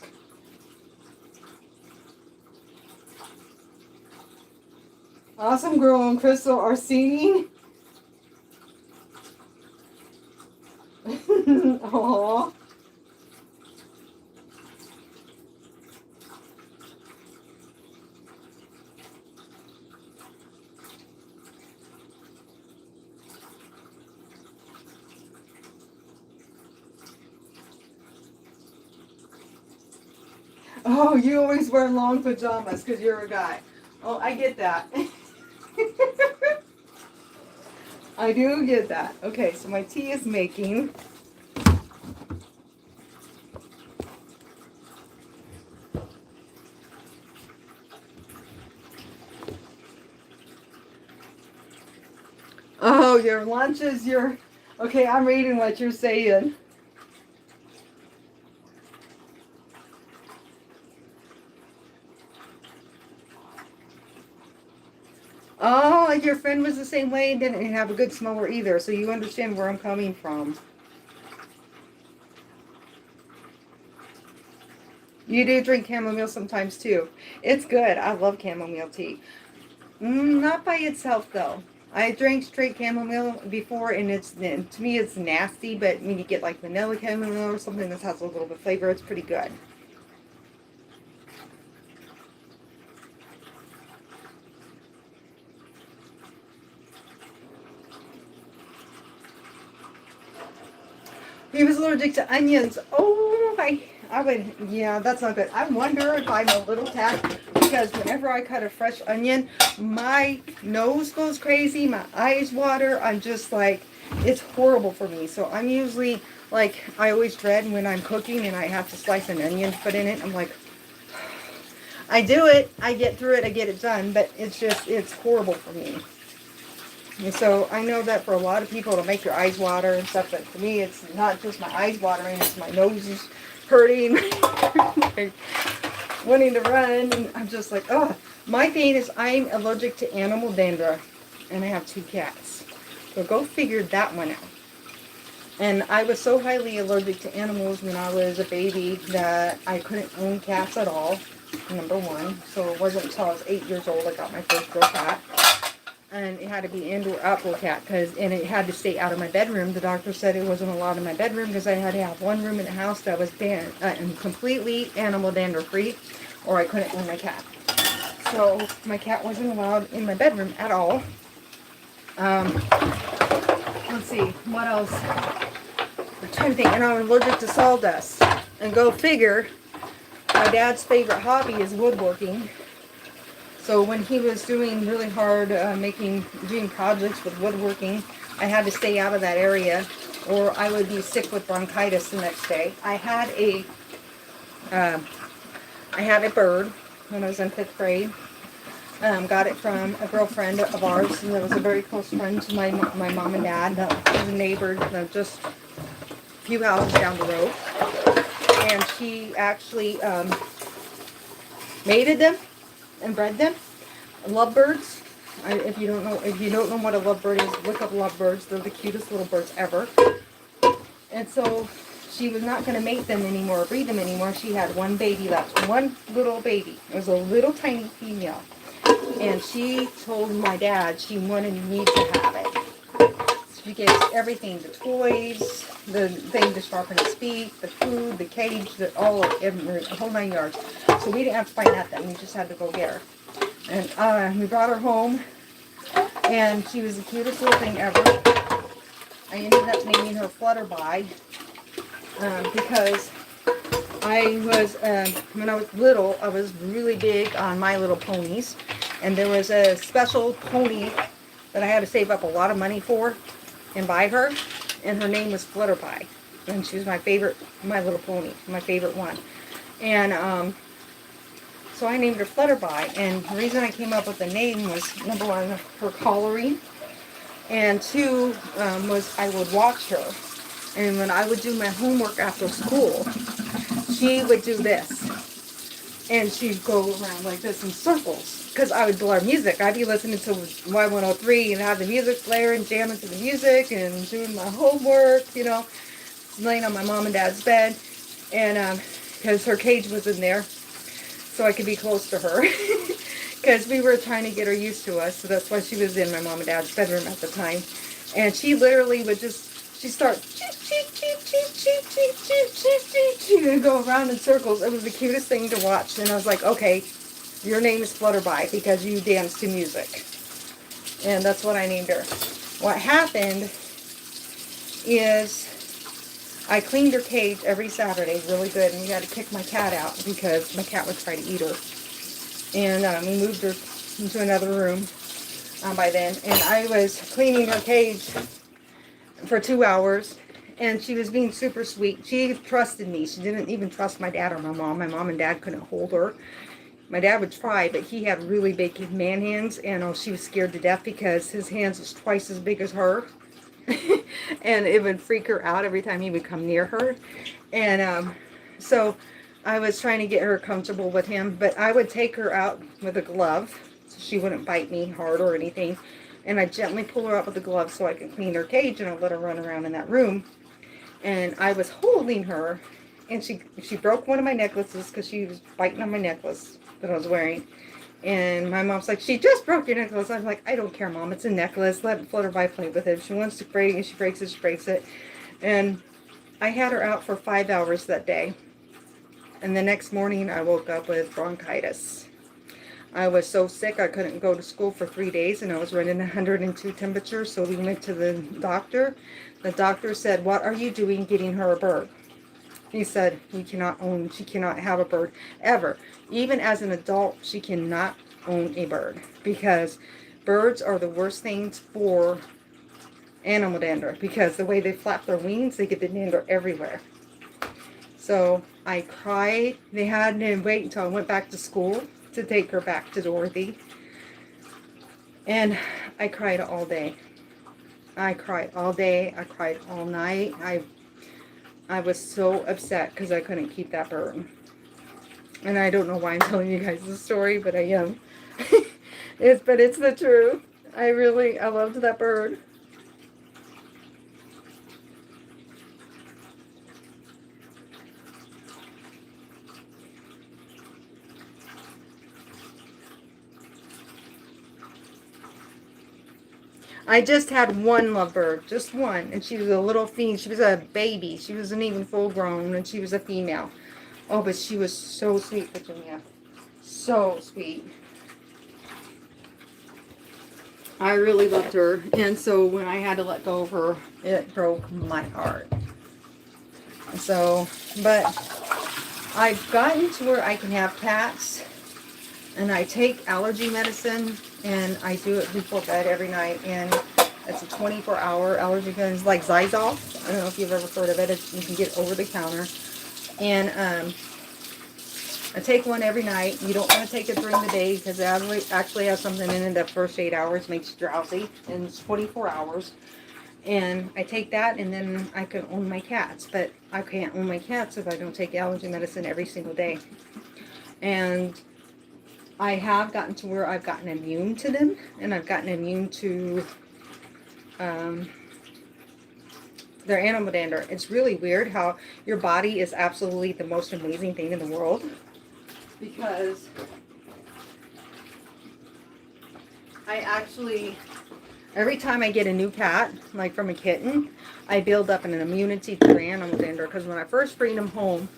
Awesome Girl and Crystal are singing. Aww. Oh, you always wear long pajamas because you're a guy. Oh, I get that. I do get that. Okay, so my tea is making. Oh, your lunch is your... Okay, I'm reading what you're saying. Oh, like your friend was the same way and didn't have a good smeller either, so you understand where I'm coming from. You do drink chamomile sometimes too. It's good. I love chamomile tea. Not by itself though. I drank straight chamomile before, and to me it's nasty, but when you get like vanilla chamomile or something that has a little bit of flavor, it's pretty good. He was allergic to onions. Oh, I would, yeah, that's not good. I wonder if I'm a little tad, because whenever I cut a fresh onion, my nose goes crazy, my eyes water. I'm just like, it's horrible for me. So I'm usually, like, I always dread when I'm cooking and I have to slice an onion to put in it. I'm like, I do it, I get through it, I get it done, but it's horrible for me. And so I know that for a lot of people it'll make your eyes water and stuff, but for me it's not just my eyes watering, it's my nose is hurting, like wanting to run, and I'm just like, oh. My thing is I'm allergic to animal dandruff, and I have 2 cats. So go figure that one out. And I was so highly allergic to animals when I was a baby that I couldn't own cats at all, number one. So it wasn't until I was 8 years old I got my first girl cat. And it had to be indoor outdoor cat, and it had to stay out of my bedroom. The doctor said it wasn't allowed in my bedroom because I had to have one room in the house that was completely animal dander free, or I couldn't own my cat. So my cat wasn't allowed in my bedroom at all. Let's see, what else? I'm trying to think. And I'm allergic to sawdust. And go figure, my dad's favorite hobby is woodworking. So when he was doing really hard doing projects with woodworking, I had to stay out of that area, or I would be sick with bronchitis the next day. I had a bird when I was in 5th grade. Got it from a girlfriend of ours, and that was a very close friend to my mom and dad. That was a neighbor, just a few houses down the road. And she actually mated them and bred them. Lovebirds. If you don't know what a lovebird is, look up lovebirds. They're the cutest little birds ever. And so she was not going to mate them anymore, or breed them anymore. She had one baby left, one little baby. It was a little tiny female. And she told my dad she wanted me to have it. She gave us everything, the toys, the thing to sharpen his feet, the food, the cage, the whole 9 yards. So we didn't have to find that then. We just had to go get her. And we brought her home, and she was the cutest little thing ever. I ended up naming her Flutterby because I was, when I was little, I was really big on My Little Ponies. And there was a special pony that I had to save up a lot of money for and buy her. And her name was Flutterby. And she was my favorite My Little Pony, my favorite one. And so I named her Flutterby. And the reason I came up with the name was, number one, her coloring. And two, was I would watch her. And when I would do my homework after school, she would do this. And she'd go around like this in circles. Because I would blare music. I'd be listening to Y103 and have the music blaring, jamming to the music and doing my homework, laying on my mom and dad's bed. And because her cage was in there, so I could be close to her. Because we were trying to get her used to us. So that's why she was in my mom and dad's bedroom at the time. And she literally would she'd start cheep, cheep, cheep, cheep, cheep, cheep, cheep, cheep, cheep, cheep, and go around in circles. It was the cutest thing to watch. And I was like, okay, your name is Flutterby because you dance to music. And that's what I named her. What happened is I cleaned her cage every Saturday really good, and we had to kick my cat out because my cat would try to eat her. And we moved her into another room by then. And I was cleaning her cage for 2 hours, and she was being super sweet. She trusted me. She didn't even trust my dad or my mom. My mom and dad couldn't hold her. My dad would try, but he had really big man hands, and she was scared to death because his hands was twice as big as her. And it would freak her out every time he would come near her. And so I was trying to get her comfortable with him, but I would take her out with a glove so she wouldn't bite me hard or anything. And I gently pull her out with the glove so I could clean her cage, and I let her run around in that room. And I was holding her, and she broke one of my necklaces because she was biting on my necklace that I was wearing. And my mom's like, she just broke your necklace. I was like, I don't care, Mom. It's a necklace. Let Flutterby play with it. If she wants to break it, she breaks it, she breaks it. And I had her out for 5 hours that day. And the next morning, I woke up with bronchitis. I was so sick, I couldn't go to school for 3 days, and I was running 102 temperature. So we went to the doctor. The doctor said, what are you doing getting her a bird? He said, she cannot have a bird ever. Even as an adult, she cannot own a bird because birds are the worst things for animal dander because the way they flap their wings, they get the dander everywhere. So I cried. They had to wait until I went back to school to take her back to Dorothy. And I cried all day. I cried all day. I cried all night. I was so upset because I couldn't keep that bird. And I don't know why I'm telling you guys this story, but I am. But it's the truth. I loved that bird. I just had one lovebird, just one, and she was a little female. She was a baby. She wasn't even full grown, and she was a female. Oh, but she was so sweet, Virginia. So sweet. I really loved her, and so when I had to let go of her, it broke my heart. So, but I've gotten to where I can have cats, and I take allergy medicine, and I do it before bed every night, and it's a 24-hour allergy medicine. It's like Zydol. I don't know if you've ever heard of it. You can get it over the counter. And I take one every night. You don't want to take it during the day because it actually has something in it that first 8 hours makes you drowsy, and it's 24 hours. And I take that, and then I can own my cats. But I can't own my cats if I don't take allergy medicine every single day. And I have gotten to where I've gotten immune to them, and I've gotten immune to their animal dander. It's really weird how your body is absolutely the most amazing thing in the world, because I actually, every time I get a new cat, like from a kitten, I build up an immunity to their animal dander, because when I first bring them home,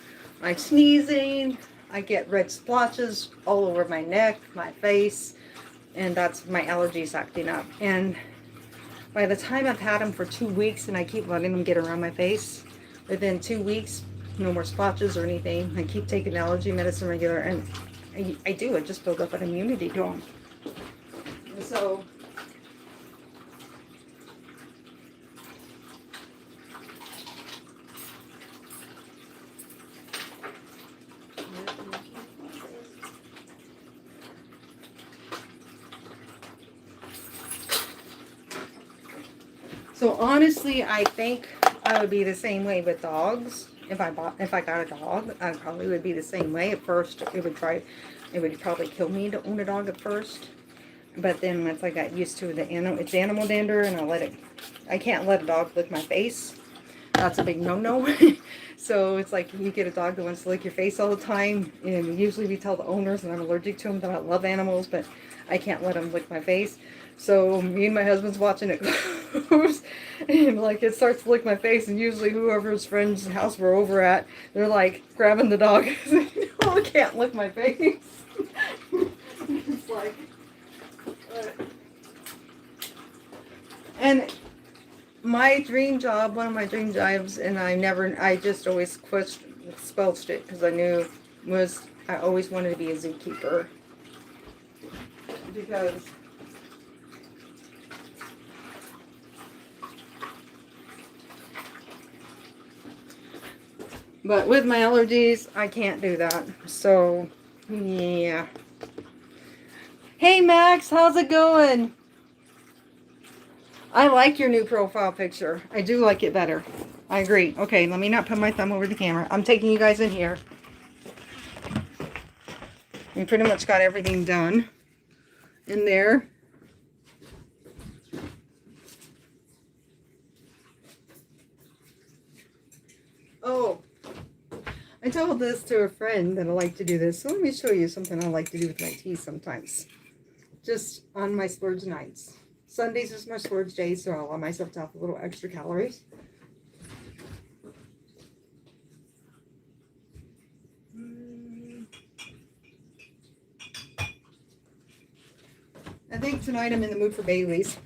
I'm sneezing, I get red splotches all over my neck, my face, and that's my allergies acting up. And by the time I've had them for 2 weeks and I keep letting them get around my face, within 2 weeks, no more splotches or anything. I keep taking allergy medicine regular, and I do. I just build up an immunity to them. And so, honestly, I think I would be the same way with dogs. If I got a dog, I probably would be the same way. At first, it would probably kill me to own a dog at first. But then once I got used to it's animal dander, and I can't let a dog lick my face. That's a big no-no. So it's like you get a dog that wants to lick your face all the time, and usually we tell the owners that I'm allergic to them, that I love animals, but I can't let them lick my face. So me and my husband's watching it close, and like it starts to lick my face, and usually whoever's friend's house we're over at, they're like grabbing the dog. Oh, I can't lick my face. It's like, and my dream job, one of my dream jobs, and I just always squelched it because I always wanted to be a zookeeper. Because but with my allergies, I can't do that. So, yeah. Hey, Max, how's it going? I like your new profile picture. I do like it better. I agree. Okay, let me not put my thumb over the camera. I'm taking you guys in here. We pretty much got everything done in there. Oh, I told this to a friend that I like to do this. So let me show you something I like to do with my tea sometimes. Just on my splurge nights. Sundays is my splurge day, so I allow myself to have a little extra calories. I think tonight I'm in the mood for Bailey's.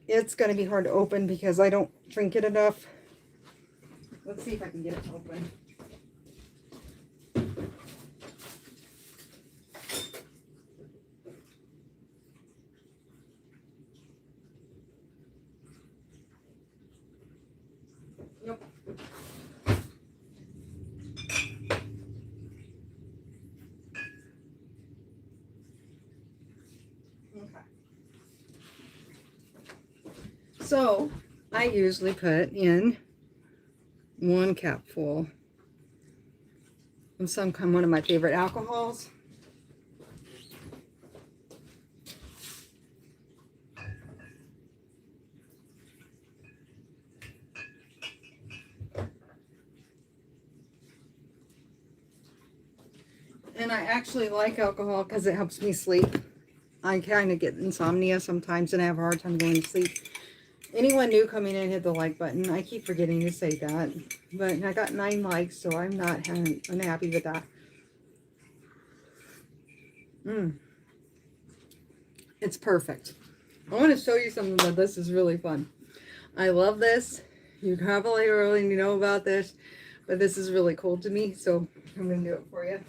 It's going to be hard to open because I don't drink it enough. Let's see if I can get it to open. Nope. Okay. So, I usually put in 1 capful of one of my favorite alcohols. And I actually like alcohol because it helps me sleep. I kind of get insomnia sometimes and I have a hard time going to sleep. Anyone new coming in, hit the like button. I keep forgetting to say that. But I got 9 likes, so I'm unhappy with that. It's perfect. I want to show you something that this is really fun. I love this. You probably already know about this, but this is really cool to me, so I'm going to do it for you.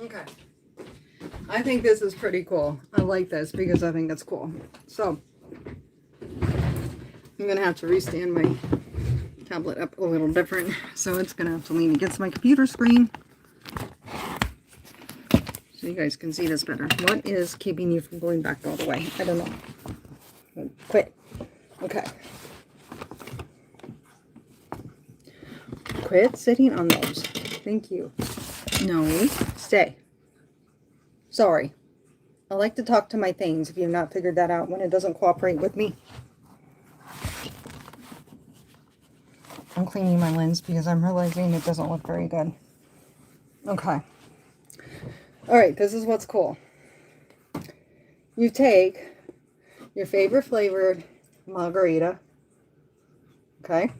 Okay. I think this is pretty cool. I like this because I think it's cool. So, I'm going to have to restand my tablet up a little different. So, it's going to have to lean against my computer screen. So, you guys can see this better. What is keeping you from going back all the way? I don't know. Quit. Okay. Quit sitting on those. Thank you. No. Stay. Sorry. I like to talk to my things if you've not figured that out when it doesn't cooperate with me. I'm cleaning my lens because I'm realizing it doesn't look very good. Okay. Alright, this is what's cool. You take your favorite flavored margarita. Okay.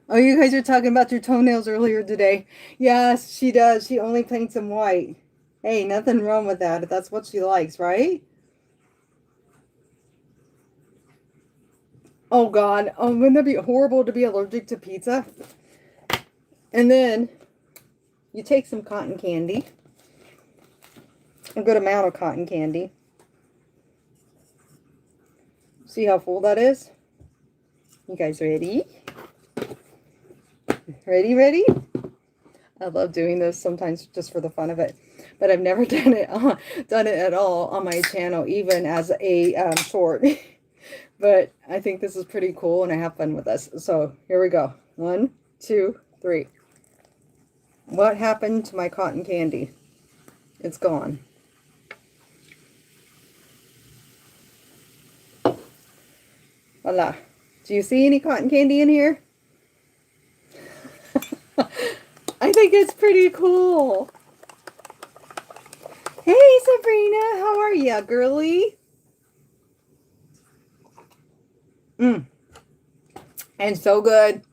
Oh, you guys were talking about your toenails earlier today. Yes, she does. She only paints them white. Hey, nothing wrong with that if that's what she likes, right? Oh, God. Oh, wouldn't that be horrible to be allergic to pizza? And then you take some cotton candy. A good amount of cotton candy. See how full that is? You guys ready? Ready? I love doing this sometimes just for the fun of it, but I've never done it at all on my channel, even as a short. But I think this is pretty cool, and I have fun with this. So here we go. 1, 2, 3. What happened to my cotton candy? It's gone. Voila. Do you see any cotton candy in here? I think it's pretty cool. Hey, Sabrina, how are ya, girly? And so good.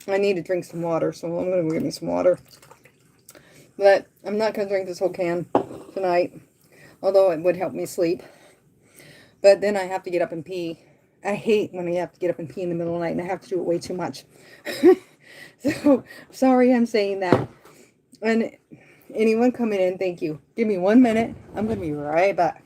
I need to drink some water, so I'm going to get me some water. But I'm not going to drink this whole can tonight, although it would help me sleep. But then I have to get up and pee. I hate when I have to get up and pee in the middle of the night, and I have to do it way too much. So, sorry I'm saying that. And anyone coming in, thank you. Give me 1 minute. I'm going to be right back.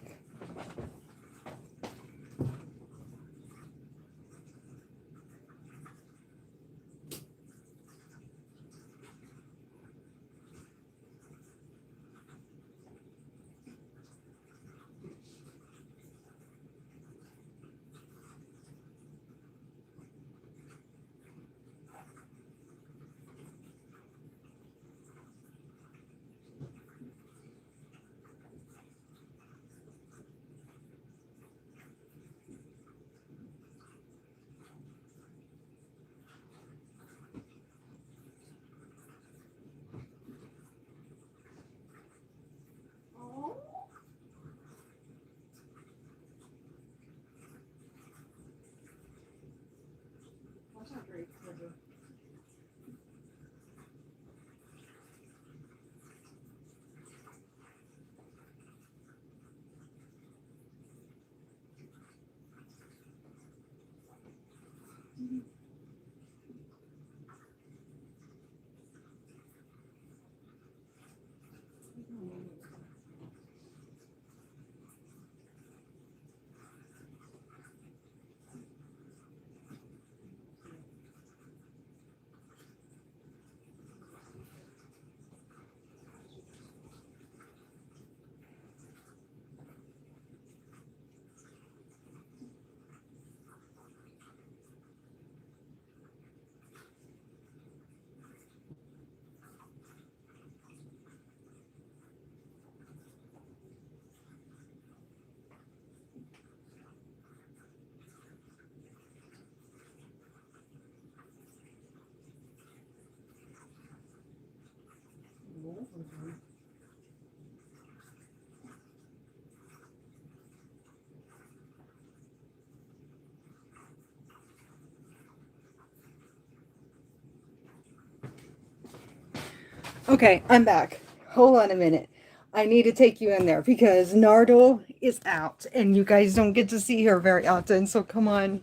Okay, I'm back. Hold on a minute. I need to take you in there because Nardo is out and you guys don't get to see her very often. So come on.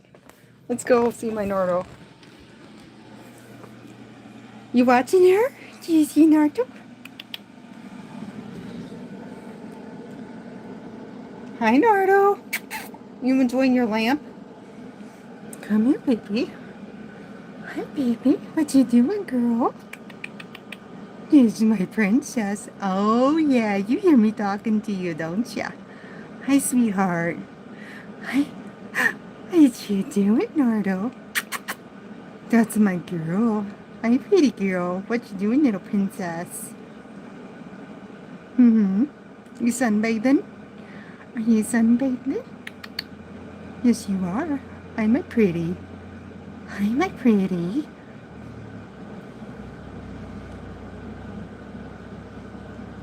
Let's go see my Nardo. You watching her? Do you see Nardo? Hi, Nardo. You enjoying your lamp? Come here, baby. Hi, baby. What you doing, girl? This is my princess. Oh, yeah. You hear me talking to you, don't ya? Hi, sweetheart. Hi. What you doing, Nardo? That's my girl. Hi, pretty girl. What you doing, little princess? Mm-hmm. You sunbathing? Are you sunbathing? Yes, you are. Hi, my pretty. Hi, my pretty.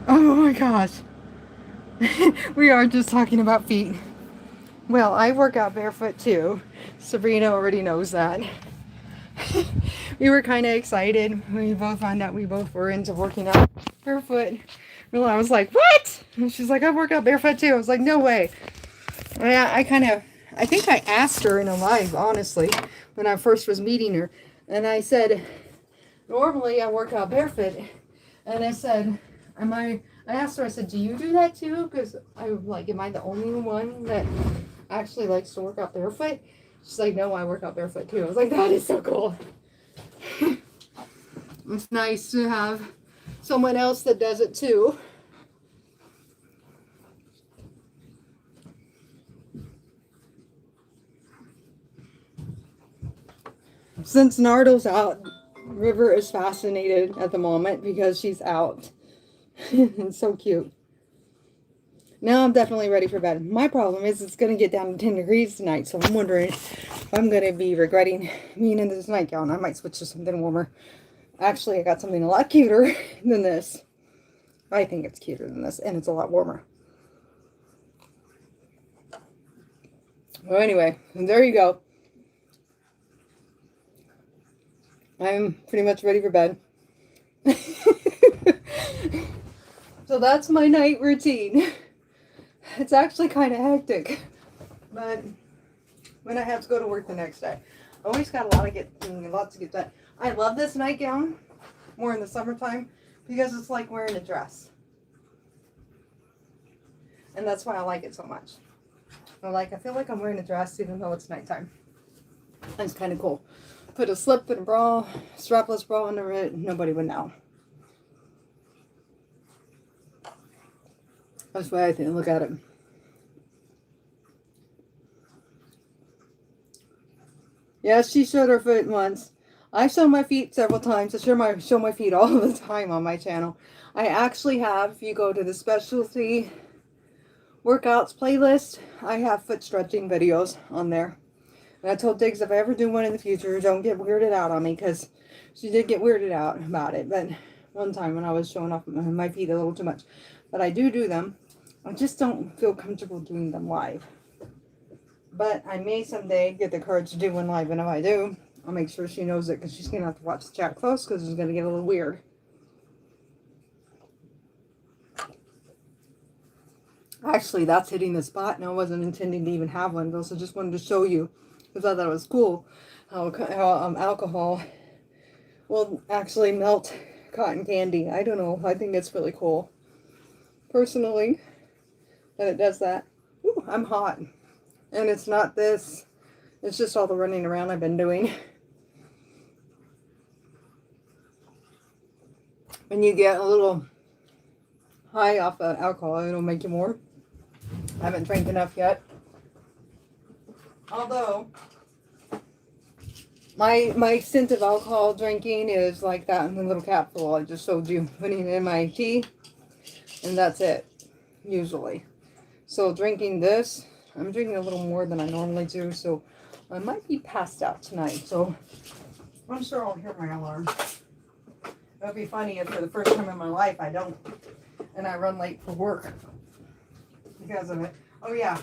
Oh my gosh. We are just talking about feet. Well, I work out barefoot too. Sabrina already knows that. We were kind of excited. We both found out we both were into working out barefoot. Well, I was like, what? And she's like, I work out barefoot too. I was like, no way. I think I asked her in a live, honestly, when I first was meeting her. And I said, normally I work out barefoot. And I said, I asked her, I said, do you do that too? Because am I the only one that actually likes to work out barefoot? She's like, no, I work out barefoot too. I was like, that is so cool. It's nice to have someone else that does it too. Since Nardo's out, River is fascinated at the moment because she's out. It's so cute. Now I'm definitely ready for bed. My problem is it's going to get down to 10 degrees tonight, so I'm wondering if I'm going to be regretting being in this nightgown. I might switch to something warmer. Actually, I got something a lot cuter than this. I think it's cuter than this, and it's a lot warmer. Well, anyway, there you go. I'm pretty much ready for bed. So that's my night routine. It's actually kind of hectic, but when I have to go to work the next day, I always got lots to get done. I love this nightgown more in the summertime because it's like wearing a dress, and that's why I like it so much. I feel like I'm wearing a dress even though it's nighttime. It's kind of cool. Put a slip and a bra, strapless bra under it, nobody would know. That's why I think. Look at it. Yes, she showed her foot once. I show my feet several times. I show my feet all the time on my channel. I actually have, if you go to the specialty workouts playlist, I have foot stretching videos on there. And I told Diggs if I ever do one in the future, don't get weirded out on me, because she did get weirded out about it. But one time when I was showing off my feet a little too much. But I do them. I just don't feel comfortable doing them live. But I may someday get the courage to do one live, and if I do, I'll make sure she knows it, because she's going to have to watch the chat close, because it's going to get a little weird. Actually, that's hitting the spot, and I wasn't intending to even have one, though, so just wanted to show you, because I thought it was cool, how alcohol will actually melt cotton candy. I don't know, I think it's really cool, personally, that it does that. Ooh, I'm hot. And it's not this. It's just all the running around I've been doing. When you get a little high off of alcohol, it'll make you more. I haven't drank enough yet. Although, my scent of alcohol drinking is like that in the little capsule I just showed you. Putting it in my tea. And that's it. Usually. So drinking this, I'm drinking a little more than I normally do, so I might be passed out tonight. So I'm sure I'll hear my alarm. It would be funny if for the first time in my life I don't, and I run late for work because of it. Oh yeah,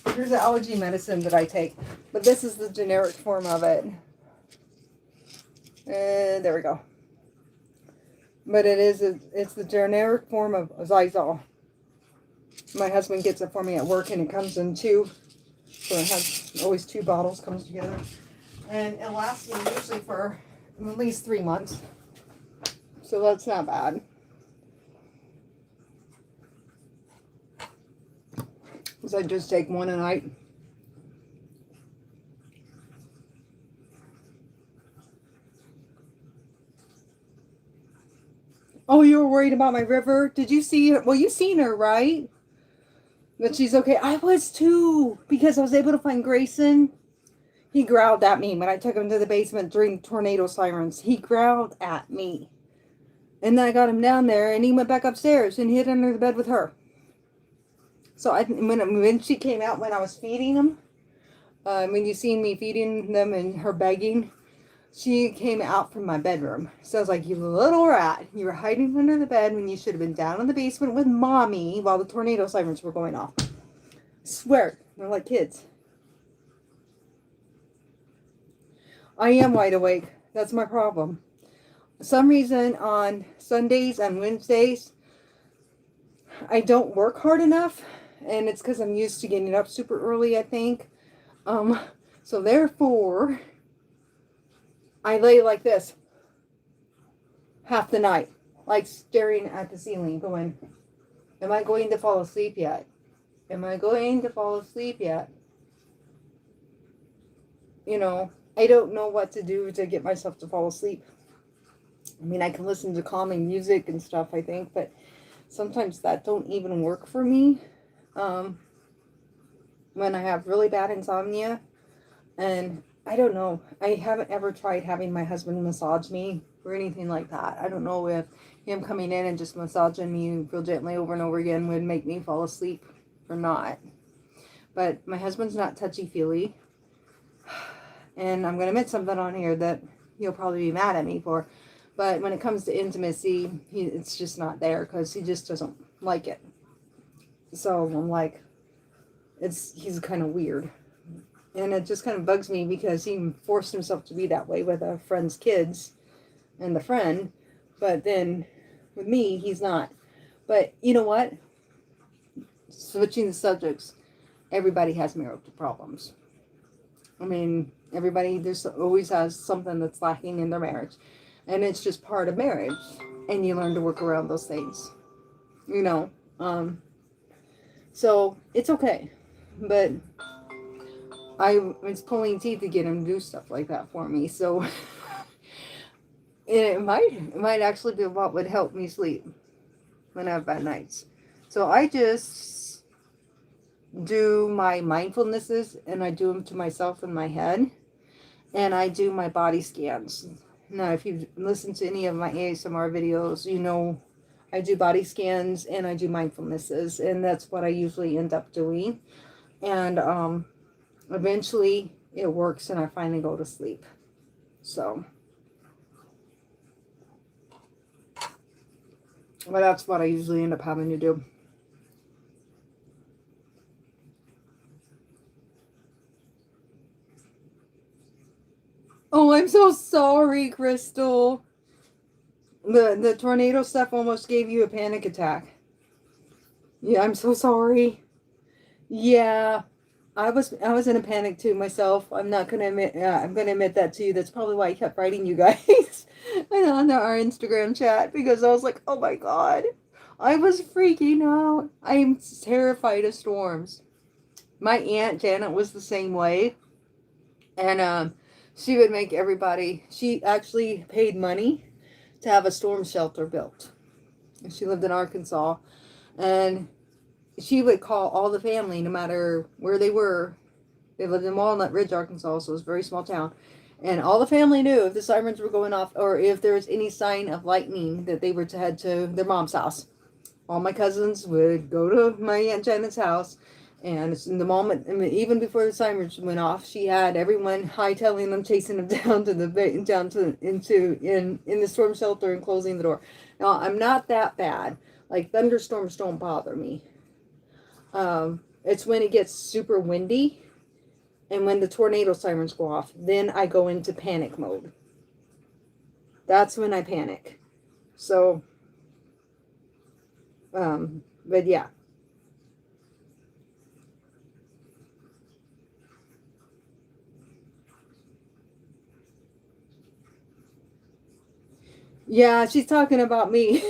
here's the allergy medicine that I take, but this is the generic form of it. And there we go. But it's the generic form of Zizal. My husband gets it for me at work, and it comes in two. So it has always two bottles, comes together. And it lasts me usually for at least 3 months. So that's not bad. So I just take one a night. Oh, you were worried about my river? Did you see her? Well, you seen her, right? But she's okay. I was too, because I was able to find Grayson. He growled at me when I took him to the basement during tornado sirens. He growled at me. And then I got him down there, and he went back upstairs and hid under the bed with her. So when she came out when I was feeding him, when you seen me feeding them and her begging, she came out from my bedroom. So I was like, you little rat, you were hiding under the bed when you should have been down in the basement with mommy while the tornado sirens were going off. I swear, they're like kids. I am wide awake. That's my problem. For some reason on Sundays and Wednesdays, I don't work hard enough. And it's because I'm used to getting up super early, I think. So therefore, I lay like this half the night, like staring at the ceiling, going, am I going to fall asleep yet? Am I going to fall asleep yet? You know, I don't know what to do to get myself to fall asleep. I mean, I can listen to calming music and stuff, I think, but sometimes that don't even work for me. When I have really bad insomnia, and I don't know, I haven't ever tried having my husband massage me or anything like that. I don't know if him coming in and just massaging me real gently over and over again would make me fall asleep or not. But my husband's not touchy-feely. And I'm going to admit something on here that he'll probably be mad at me for. But when it comes to intimacy, it's just not there because he just doesn't like it. So I'm like, he's kind of weird. And it just kind of bugs me because he forced himself to be that way with a friend's kids and the friend. But then with me, he's not. But you know what? Switching the subjects, everybody has marital problems. I mean, everybody always has something that's lacking in their marriage. And it's just part of marriage. And you learn to work around those things. You know. So it's okay. But I was pulling teeth to get him to do stuff like that for me. So it might actually be what would help me sleep when I have bad nights. So I just do my mindfulnesses, and I do them to myself in my head, and I do my body scans. Now, if you've listened to any of my ASMR videos, you know I do body scans and I do mindfulnesses, and that's what I usually end up doing. And eventually it works and I finally go to sleep. So, but that's what I usually end up having to do. Oh, I'm so sorry, Crystal. The tornado stuff almost gave you a panic attack. Yeah, I'm so sorry. Yeah, I was in a panic too myself. I'm not gonna admit. I'm gonna admit that to you. That's probably why I kept writing you guys and on our Instagram chat, because I was like, oh my god, I was freaking out. I'm terrified of storms. My aunt Janet was the same way, and she would make everybody. She actually paid money to have a storm shelter built. She lived in Arkansas, and she would call all the family, no matter where they were. They lived in Walnut Ridge, Arkansas, so it was a very small town. And all the family knew if the sirens were going off or if there was any sign of lightning that they were to head to their mom's house. All my cousins would go to my Aunt Janet's house, and in the moment, I mean, even before the sirens went off, she had everyone hightailing them, chasing them down to in the storm shelter and closing the door. Now, I'm not that bad. Like, thunderstorms don't bother me. It's when it gets super windy and when the tornado sirens go off, then I go into panic mode. That's when I panic. So, but yeah. Yeah, she's talking about me.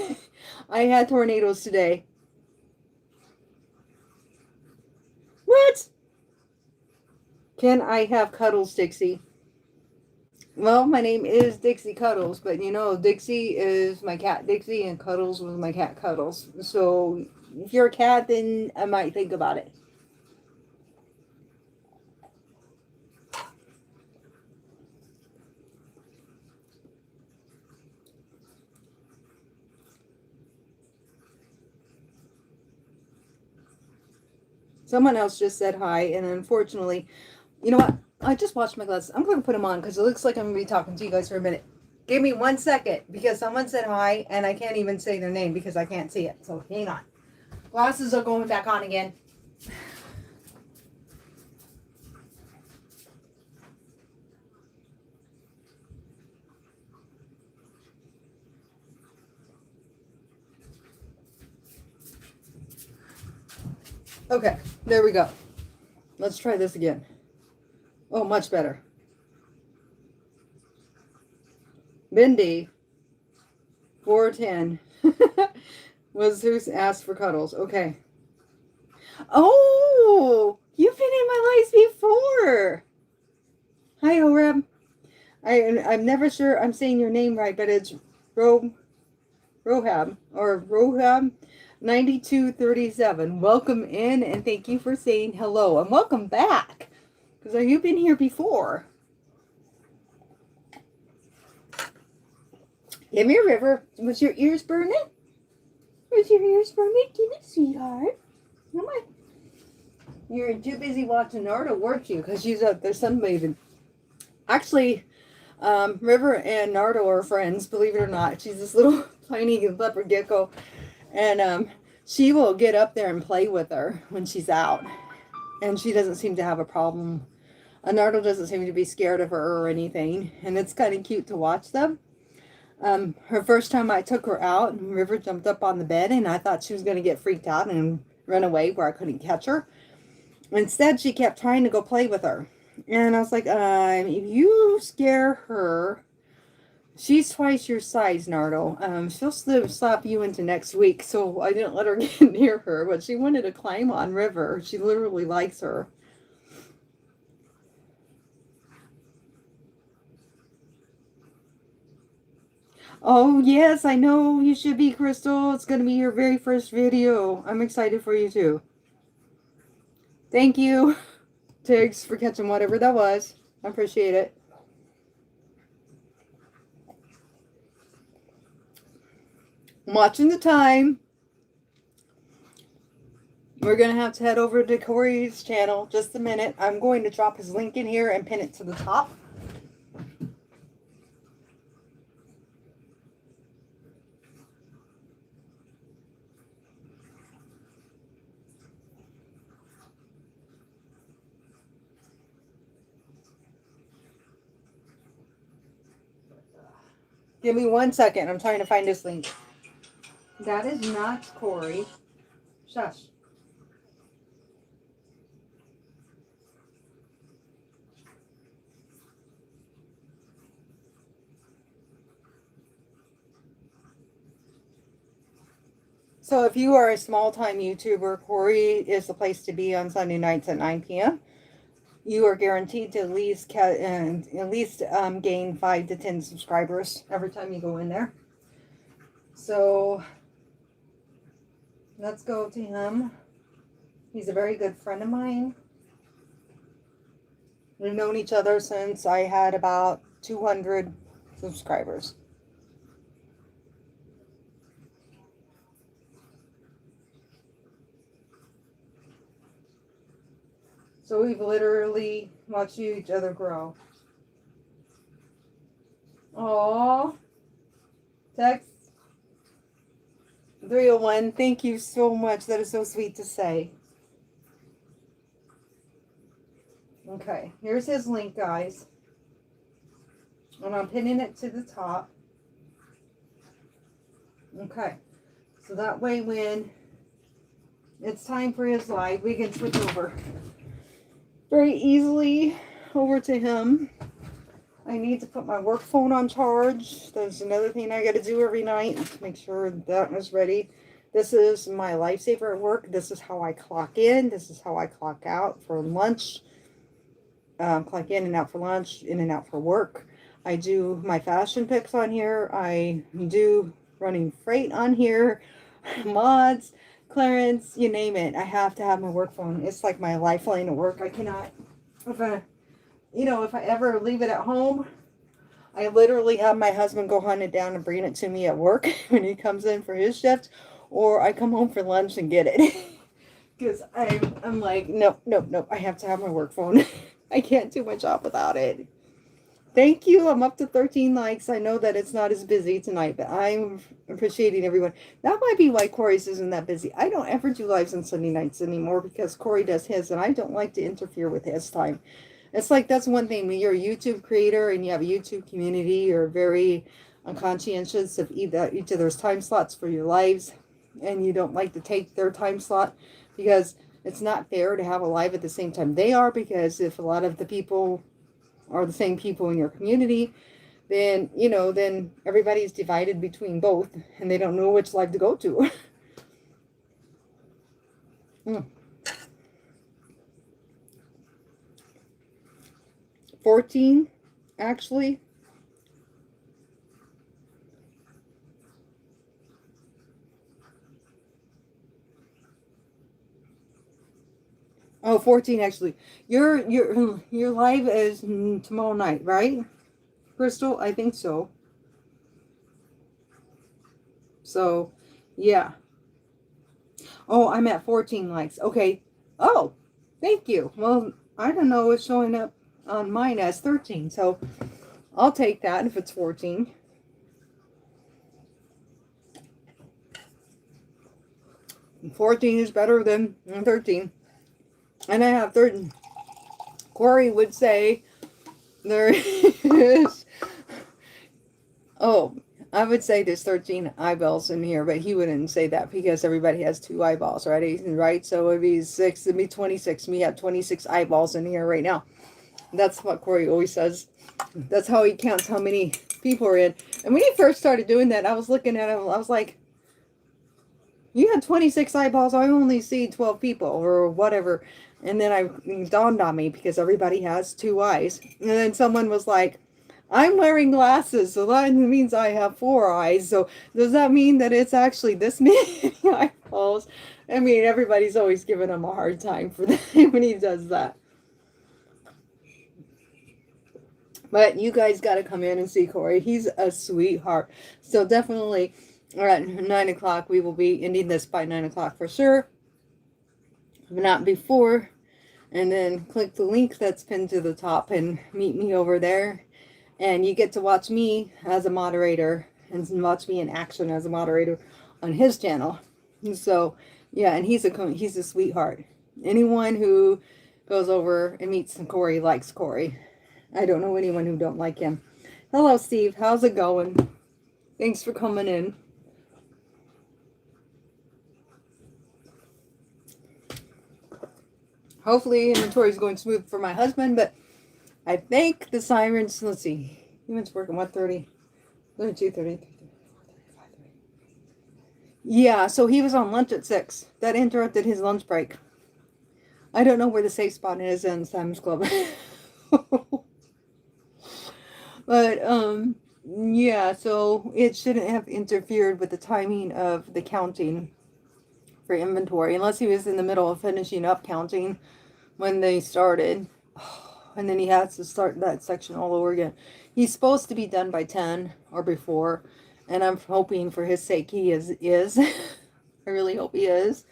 I had tornadoes today. What? Can I have cuddles, Dixie? Well, my name is Dixie Cuddles, but you know, Dixie is my cat Dixie, and Cuddles was my cat Cuddles. So if you're a cat, then I might think about it. Someone else just said hi, and unfortunately, you know what? I just washed my glasses. I'm going to put them on because it looks like I'm going to be talking to you guys for a minute. Give me 1 second because someone said hi, and I can't even say their name because I can't see it. So hang on. Glasses are going back on again. Okay, there we go. Let's try this again. Oh, much better. Mindy, 410, was who asked for cuddles. Okay. Oh, you've been in my life before. Hi, Oreb. I'm never sure I'm saying your name right, but it's Rohab or Rohab 9237. Welcome in and thank you for saying hello and welcome back. Because you've been here before. Give me a river. Was your ears burning? Was your ears burning? Give me, sweetheart. Come on. You're too busy watching Narda, weren't you? Because she's out there sunbathing. Actually, River and Nardo are friends, believe it or not. She's this little tiny leopard gecko. And she will get up there and play with her when she's out. And she doesn't seem to have a problem. Nardo doesn't seem to be scared of her or anything. And it's kind of cute to watch them. Her first time I took her out, River jumped up on the bed and I thought she was going to get freaked out and run away where I couldn't catch her. Instead, she kept trying to go play with her. And I was like, if you scare her, she's twice your size, Nardo. She'll slap you into next week. So I didn't let her get near her, but she wanted to climb on River. She literally likes her. Oh, yes, I know you should be, Crystal. It's going to be your very first video. I'm excited for you, too. Thank you, Tiggs, for catching whatever that was. I appreciate it. I'm watching the time. We're going to have to head over to Corey's channel just a minute. I'm going to drop his link in here and pin it to the top. Give me 1 second. I'm trying to find this link. That is not Corey. Shush. So if you are a small-time YouTuber, Corey is the place to be on Sunday nights at 9 p.m. You are guaranteed to at least gain 5 to 10 subscribers every time you go in there. So let's go to him. He's a very good friend of mine. We've known each other since I had about 200 subscribers. So we've literally watched each other grow. Aww. Text 301. Thank you so much. That is so sweet to say. Okay, here's his link, guys. And I'm pinning it to the top. Okay, so that way when it's time for his live, we can switch over very easily over to him. I need to put my work phone on charge. There's another thing I got to do every night to make sure that is ready. This is my lifesaver at work. This is how I clock in. This is how I clock out for lunch. Clock in and out for lunch, in and out for work. I do my fashion picks on here. I do running freight on here. Mods, clearance, you name it. I have to have my work phone. It's like my lifeline at work. I cannot, if I ever leave it at home, I literally have my husband go hunt it down and bring it to me at work when he comes in for his shift, or I come home for lunch and get it. Because I'm like, nope, I have to have my work phone. I can't do my job without it. Thank you. I'm up to 13 likes. I know that it's not as busy tonight, but I'm appreciating everyone. That might be why Corey's isn't that busy. I don't ever do lives on Sunday nights anymore because Corey does his, and I don't like to interfere with his time. It's like, that's one thing. When you're a YouTube creator and you have a YouTube community, you're very conscientious of each other's time slots for your lives, and you don't like to take their time slot because it's not fair to have a live at the same time they are, because if a lot of the people are the same people in your community, then, then everybody's divided between both and they don't know which live to go to. 14, actually. Oh, 14 actually. Your live is tomorrow night, right, Crystal? I think so. So, yeah. Oh, I'm at 14 likes. Okay. Oh, thank you. Well, I don't know. It's showing up on mine as 13. So, I'll take that if it's 14. And 14 is better than 13. And I have 13. Corey would say there is, oh, I would say there's 13 eyeballs in here, but he wouldn't say that because everybody has 2 eyeballs, right? So it'd be 6, it'd be 26. We have 26 eyeballs in here right now. That's what Corey always says. That's how he counts how many people are in. And when he first started doing that, I was looking at him, I was like, you had 26 eyeballs, I only see 12 people or whatever. And then it dawned on me because everybody has 2 eyes. And then someone was like, I'm wearing glasses, so that means I have 4 eyes. So does that mean that it's actually this many eyeballs? I mean, everybody's always giving him a hard time for that when he does that. But you guys got to come in and see Corey. He's a sweetheart. So definitely at 9 o'clock, we will be ending this by 9 o'clock for sure. If not before. And then click the link that's pinned to the top and meet me over there. And you get to watch me as a moderator and watch me in action as a moderator on his channel. And so, yeah, and he's a sweetheart. Anyone who goes over and meets Corey likes Corey. I don't know anyone who don't like him. Hello, Steve. How's it going? Thanks for coming in. Hopefully inventory is going smooth for my husband, but I think the sirens, let's see, he went to work at 1:30, 2:30, yeah, so he was on lunch at 6. That interrupted his lunch break. I don't know where the safe spot is in Sam's Club. But, yeah, so it shouldn't have interfered with the timing of the counting for inventory, unless he was in the middle of finishing up counting when they started. And then he has to start that section all over again. He's supposed to be done by 10 or before, and I'm hoping for his sake he is. I really hope he is.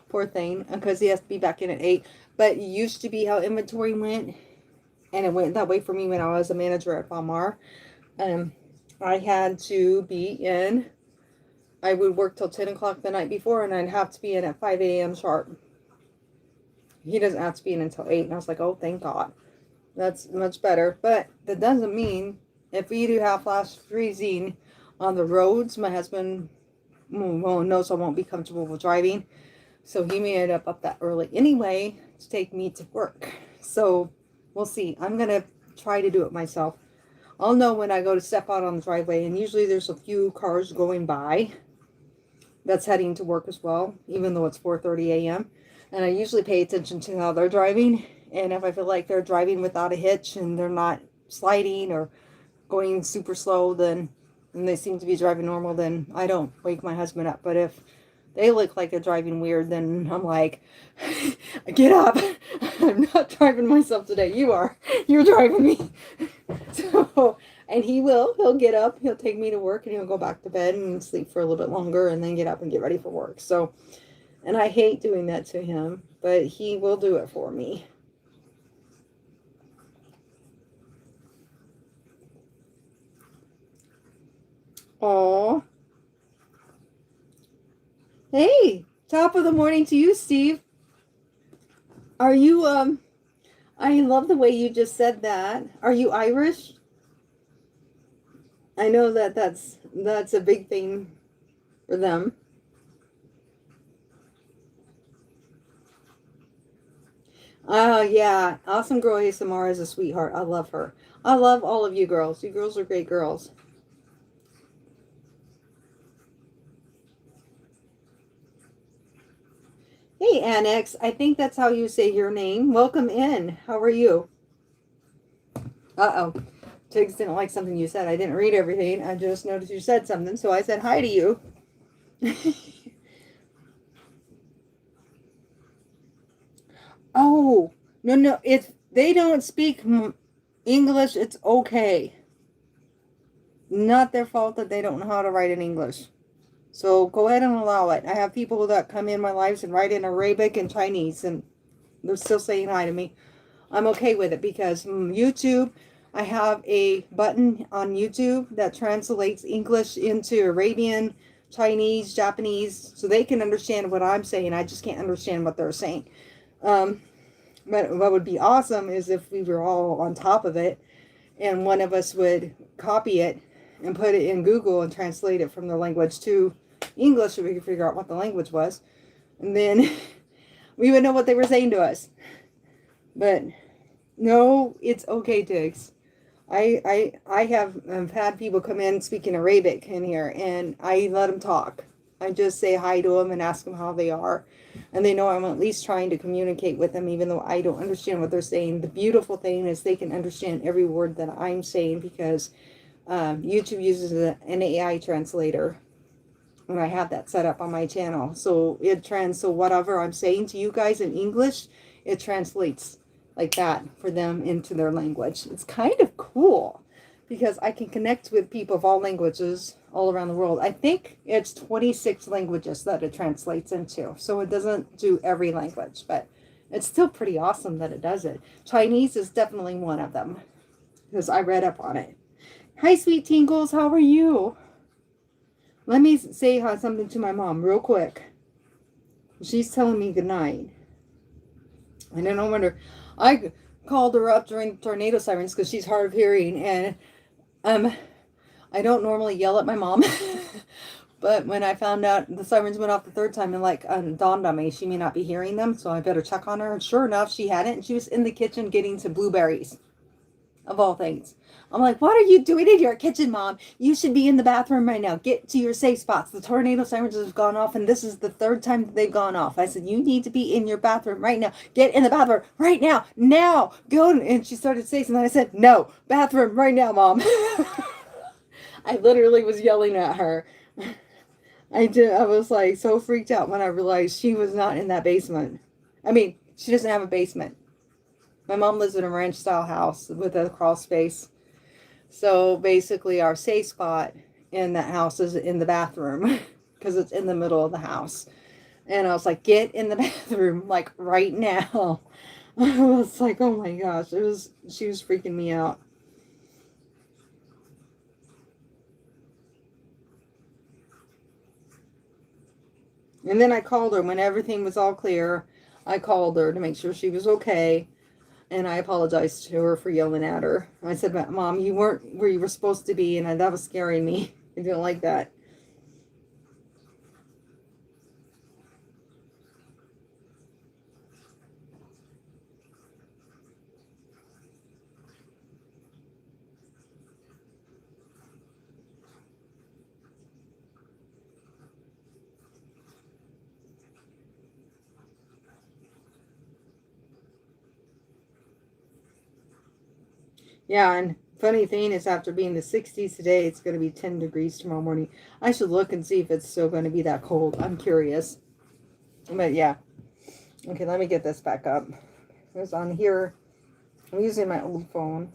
Poor thing, because he has to be back in at 8. But it used to be how inventory went, and it went that way for me when I was a manager at Palmar. I had to be in, I would work till 10 o'clock the night before, and I'd have to be in at 5 a.m. sharp. He doesn't have to be in until 8, and I was like, oh, thank God. That's much better. But that doesn't mean if we do have flash freezing on the roads, my husband knows I won't be comfortable with driving. So he may end up that early anyway to take me to work. So we'll see. I'm going to try to do it myself. I'll know when I go to step out on the driveway, and usually there's a few cars going by that's heading to work as well, even though it's 4:30 a.m. And I usually pay attention to how they're driving, and if I feel like they're driving without a hitch and they're not sliding or going super slow, then and they seem to be driving normal, then I don't wake my husband up. But if they look like they're driving weird, then I'm like, get up. I'm not driving myself today. You are. You're driving me. So, and he'll get up, he'll take me to work, and he'll go back to bed and sleep for a little bit longer and then get up and get ready for work. So, and I hate doing that to him, but he will do it for me. Aw. Hey, top of the morning to you, Steve. Are you, I love the way you just said that. Are you Irish? I know that's a big thing for them. Oh, yeah. Awesome Girl ASMR is a sweetheart. I love her. I love all of you girls. You girls are great girls. Hey, Annex. I think that's how you say your name. Welcome in. How are you? Uh-oh. Tiggs didn't like something you said. I didn't read everything. I just noticed you said something, so I said hi to you. Oh, no. If they don't speak English, it's okay. Not their fault that they don't know how to write in English. So go ahead and allow it. I have people that come in my lives and write in Arabic and Chinese, and they're still saying hi to me. I'm okay with it because YouTube, I have a button on YouTube that translates English into Arabian, Chinese, Japanese, so they can understand what I'm saying. I just can't understand what they're saying. But what would be awesome is if we were all on top of it and one of us would copy it and put it in Google and translate it from the language to English so we could figure out what the language was. And then we would know what they were saying to us. But no, it's okay, Diggs. I have had people come in speaking Arabic in here, and I let them talk. I just say hi to them and ask them how they are. And they know I'm at least trying to communicate with them, even though I don't understand what they're saying. The beautiful thing is they can understand every word that I'm saying because YouTube uses an AI translator. And I have that set up on my channel. So so whatever I'm saying to you guys in English, it translates like that for them into their language. It's kind of cool because I can connect with people of all languages all around the world. I think it's 26 languages that it translates into. So it doesn't do every language, but it's still pretty awesome that it does it. Chinese is definitely one of them because I read up on it. Hi, sweet tingles. How are you? Let me say something to my mom real quick. She's telling me goodnight. And then I wonder, I called her up during tornado sirens because she's hard of hearing, and I don't normally yell at my mom. But when I found out the sirens went off the third time, and like dawned on me, she may not be hearing them, so I better check on her. And sure enough, she hadn't. And she was in the kitchen getting some blueberries, of all things. I'm like, what are you doing in your kitchen, Mom? You should be in the bathroom right now. Get to your safe spots. The tornado sirens have gone off, and this is the third time that they've gone off. I said, you need to be in your bathroom right now. Get in the bathroom right now. Now. Go. And she started saying something. I said, no. Bathroom right now, Mom. I literally was yelling at her. I was like so freaked out when I realized she was not in that basement. I mean, she doesn't have a basement. My mom lives in a ranch-style house with a crawl space. So basically our safe spot in that house is in the bathroom because it's in the middle of the house. And I was like, get in the bathroom, like right now. I was like, oh my gosh, she was freaking me out. And then I called her when everything was all clear. I called her to make sure she was okay. And I apologized to her for yelling at her. I said, Mom, you weren't where you were supposed to be, and that was scaring me. I didn't like that. Yeah, and funny thing is after being the 60s today, it's going to be 10 degrees tomorrow morning. I should look and see if it's still going to be that cold. I'm curious. But yeah. Okay, let me get this back up. It was on here. I'm using my old phone.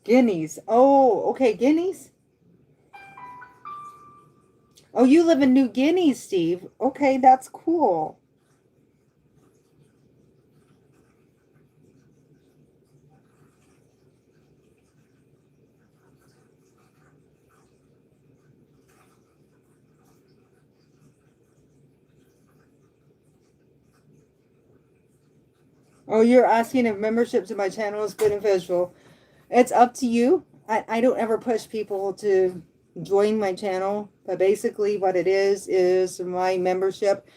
Guineas. Oh, okay, Guineas. Oh, you live in New Guinea, Steve. Okay, that's cool. Oh, you're asking if membership to my channel is beneficial. It's up to you. I don't ever push people to join my channel, but basically what it is my membership.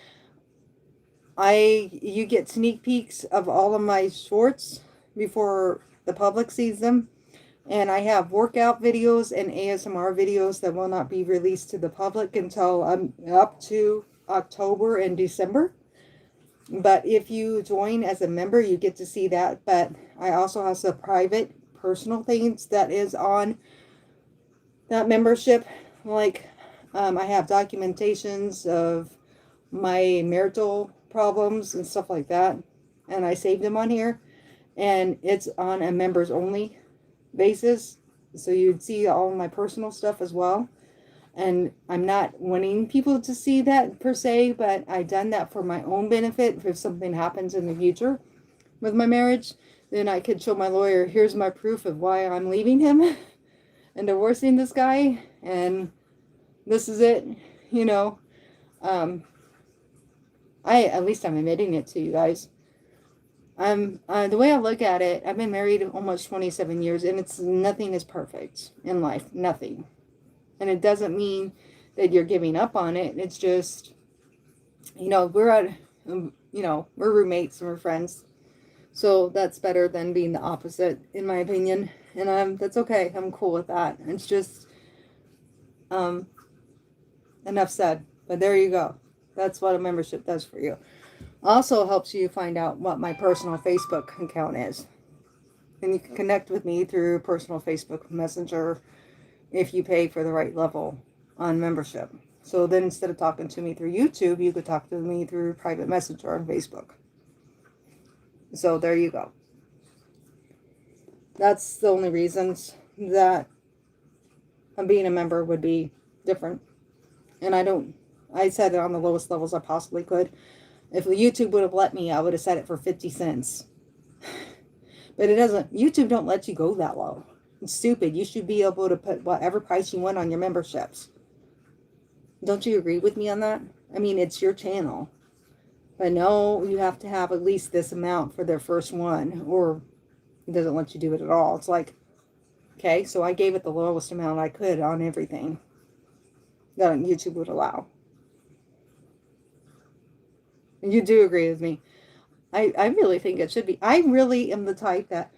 You get sneak peeks of all of my shorts before the public sees them. And I have workout videos and ASMR videos that will not be released to the public until I'm up to October and December. But if you join as a member, you get to see that. But I also have some private, personal things that is on that membership. Like I have documentations of my marital problems and stuff like that. And I saved them on here. And it's on a members only basis. So you'd see all my personal stuff as well. And I'm not wanting people to see that per se, but I done that for my own benefit. If something happens in the future with my marriage, then I could show my lawyer, here's my proof of why I'm leaving him and divorcing this guy. And this is it, you know. At least I'm admitting it to you guys. The way I look at it, I've been married almost 27 years, and nothing is perfect in life. Nothing. And it doesn't mean that you're giving up on it. It's just, we're roommates and we're friends. So that's better than being the opposite, in my opinion. And that's okay. I'm cool with that. It's just, enough said. But there you go. That's what a membership does for you. Also helps you find out what my personal Facebook account is. And you can connect with me through personal Facebook Messenger if you pay for the right level on membership. So then instead of talking to me through YouTube, you could talk to me through private messenger on Facebook. So there you go. That's the only reasons that being a member would be different. And I set it on the lowest levels I possibly could. If YouTube would have let me, I would have set it for 50 cents. But it doesn't. YouTube don't let you go that low. It's stupid. You should be able to put whatever price you want on your memberships. Don't you agree with me on that? I mean, it's your channel. But no, you have to have at least this amount for their first one, or it doesn't let you do it at all. It's like, okay, so I gave it the lowest amount I could on everything that YouTube would allow. And you do agree with me. I really think it should be. I really am the type that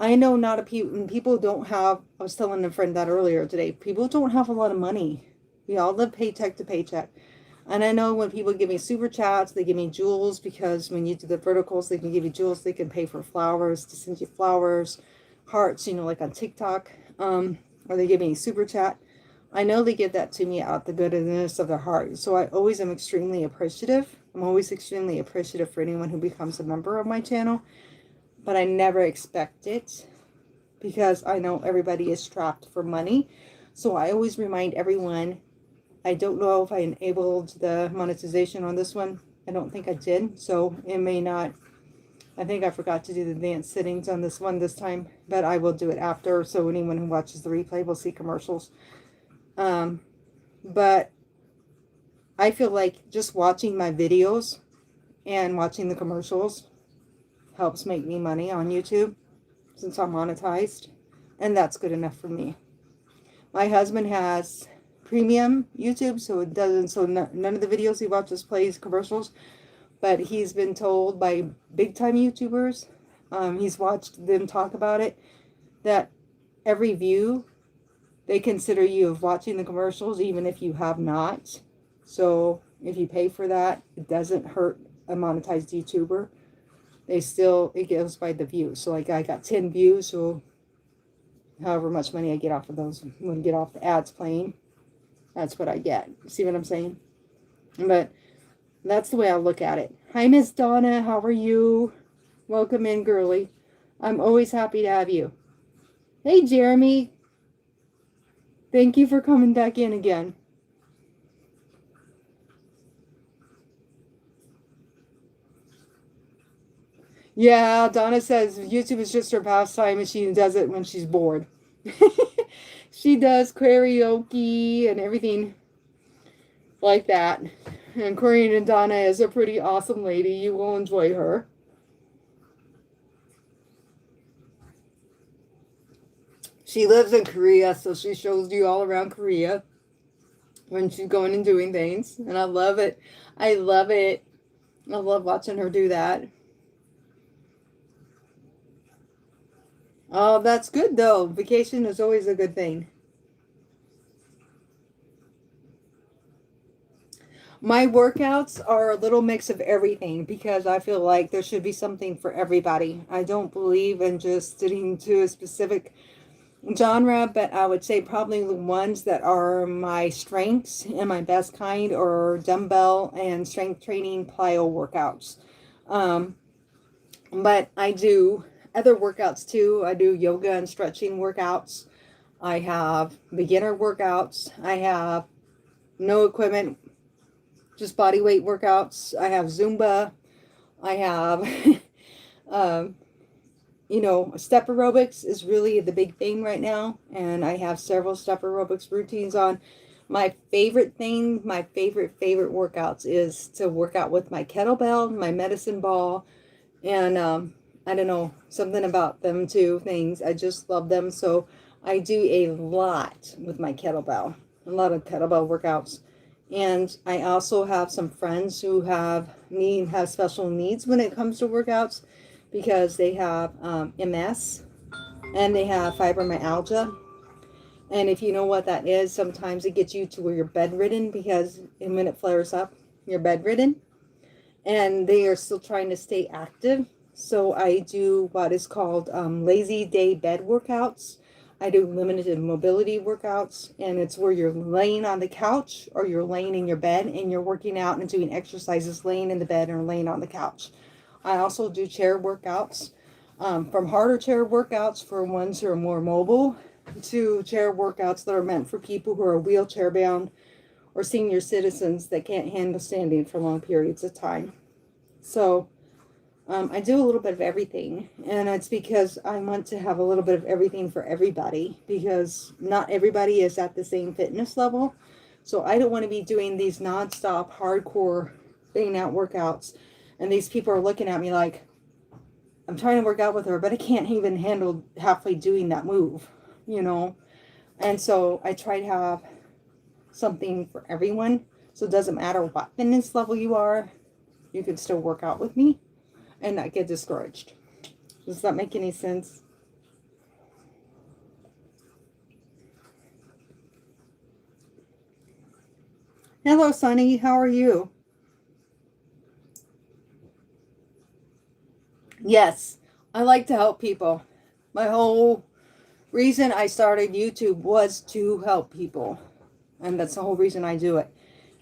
I know not a people don't have, I was telling a friend that earlier today, people don't have a lot of money. We all live paycheck to paycheck. And I know when people give me super chats, they give me jewels, because when you do the verticals, they can give you jewels. They can pay for flowers, to send you flowers, hearts, like on TikTok, or they give me a super chat. I know they give that to me out the goodness of their heart. So I always am extremely appreciative. I'm always extremely appreciative for anyone who becomes a member of my channel. But I never expect it, because I know everybody is strapped for money. So I always remind everyone, I don't know if I enabled the monetization on this one. I don't think I did. So it may not, I think I forgot to do the advanced settings on this one this time, but I will do it after. So anyone who watches the replay will see commercials. But I feel like just watching my videos and watching the commercials helps make me money on YouTube, since I'm monetized, and that's good enough for me. My husband has premium YouTube, so it doesn't, so none of the videos he watches plays commercials, but he's been told by big time they consider you of watching the commercials even if you have not. So if you pay for that, it doesn't hurt a monetized YouTuber. They still, it goes by the views. So like I got 10 views, so however much money I get off of those, when I get off the ads playing, that's what I get. See what I'm saying? But that's the way I look at it. Hi, Miss Donna. How are you? Welcome in, girly. I'm always happy to have you. Hey, Jeremy. Thank you for coming back in again. Yeah, Donna says YouTube is just her pastime and she does it when she's bored. She does karaoke and everything like that. And Corinne and Donna is a pretty awesome lady. You will enjoy her. She lives in Korea, so she shows you all around Korea when she's going and doing things. And I love it. I love it. I love watching her do that. Oh, that's good though. Vacation is always a good thing. My workouts are a little mix of everything because I feel like there should be something for everybody. I don't believe in just sticking to a specific genre, but I would say probably the ones that are my strengths and my best kind are dumbbell and strength training plyo workouts. But I do other workouts too. I do yoga and stretching workouts. I have beginner workouts. I have no equipment, just body weight workouts. I have Zumba. I have, you know, step aerobics is really the big thing right now. And I have several step aerobics routines on. My favorite thing, my favorite workouts is to work out with my kettlebell, my medicine ball, and I don't know, something about them two things. I just love them. So I do a lot with my kettlebell, a lot of kettlebell workouts. And I also have some friends who have special needs when it comes to workouts because they have MS and they have fibromyalgia. And if you know what that is, sometimes it gets you to where you're bedridden because when it flares up, you're bedridden. And they are still trying to stay active. So I do what is called lazy day bed workouts. I do limited mobility workouts, and it's where you're laying on the couch or you're laying in your bed and you're working out and doing exercises laying in the bed or laying on the couch. I also do chair workouts, from harder chair workouts for ones who are more mobile to chair workouts that are meant for people who are wheelchair bound or senior citizens that can't handle standing for long periods of time. So I do a little bit of everything, and it's because I want to have a little bit of everything for everybody because not everybody is at the same fitness level. So I don't want to be doing these nonstop hardcore thing out workouts, and these people are looking at me like I'm trying to work out with her, but I can't even handle halfway doing that move, you know. And so I try to have something for everyone. So it doesn't matter what fitness level you are, you can still work out with me and not get discouraged. Does that make any sense? Hello, Sunny. How are you? Yes, I like to help people. My whole reason I started YouTube was to help people. And that's the whole reason I do it.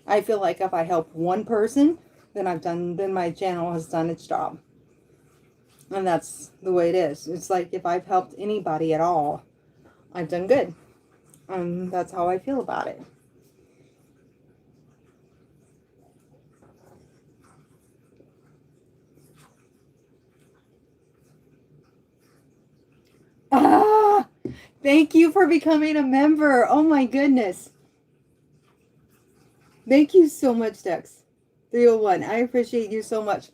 I feel like if I help one person, then my channel has done its job. And that's the way it is. It's like if I've helped anybody at all, I've done good. And that's how I feel about it. Ah, thank you for becoming a member. Oh my goodness. Thank you so much, Dex. 301. I appreciate you so much.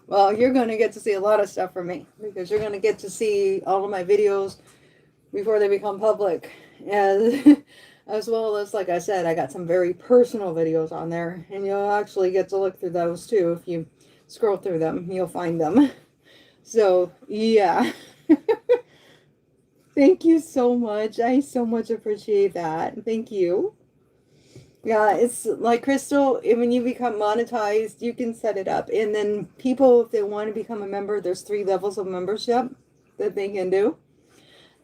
Well, you're going to get to see a lot of stuff from me because you're going to get to see all of my videos before they become public. And as well as, like I said, I got some very personal videos on there. And you'll actually get to look through those too. If you scroll through them, you'll find them. So, yeah. Thank you so much. I so much appreciate that. Thank you. Yeah, it's like Crystal, when you become monetized, you can set it up. And then people, if they want to become a member, there's 3 levels of membership that they can do.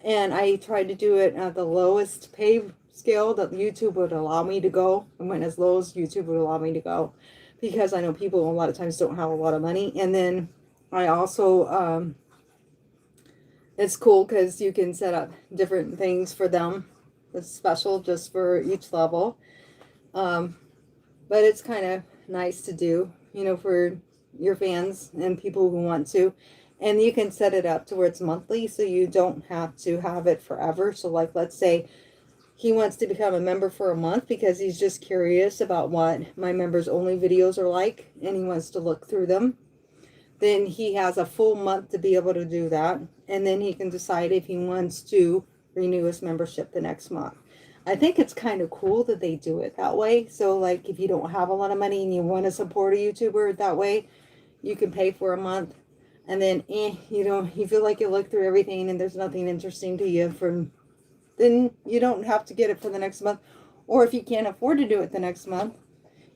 And I tried to do it at the lowest pay scale that YouTube would allow me to go. I went as low as YouTube would allow me to go because I know people a lot of times don't have a lot of money. And then I also, it's cool because you can set up different things for them. It's special just for each level. But it's kind of nice to do, you know, for your fans and people who want to. And you can set it up to where it's monthly, so you don't have to have it forever. So like, let's say he wants to become a member for a month because he's just curious about what my members only videos are like, and he wants to look through them. Then he has a full month to be able to do that. And then he can decide if he wants to renew his membership the next month. I think it's kind of cool that they do it that way. So like, if you don't have a lot of money and you want to support a YouTuber that way, you can pay for a month. And then, you know, you feel like you look through everything and there's nothing interesting to you from, then you don't have to get it for the next month. Or if you can't afford to do it the next month,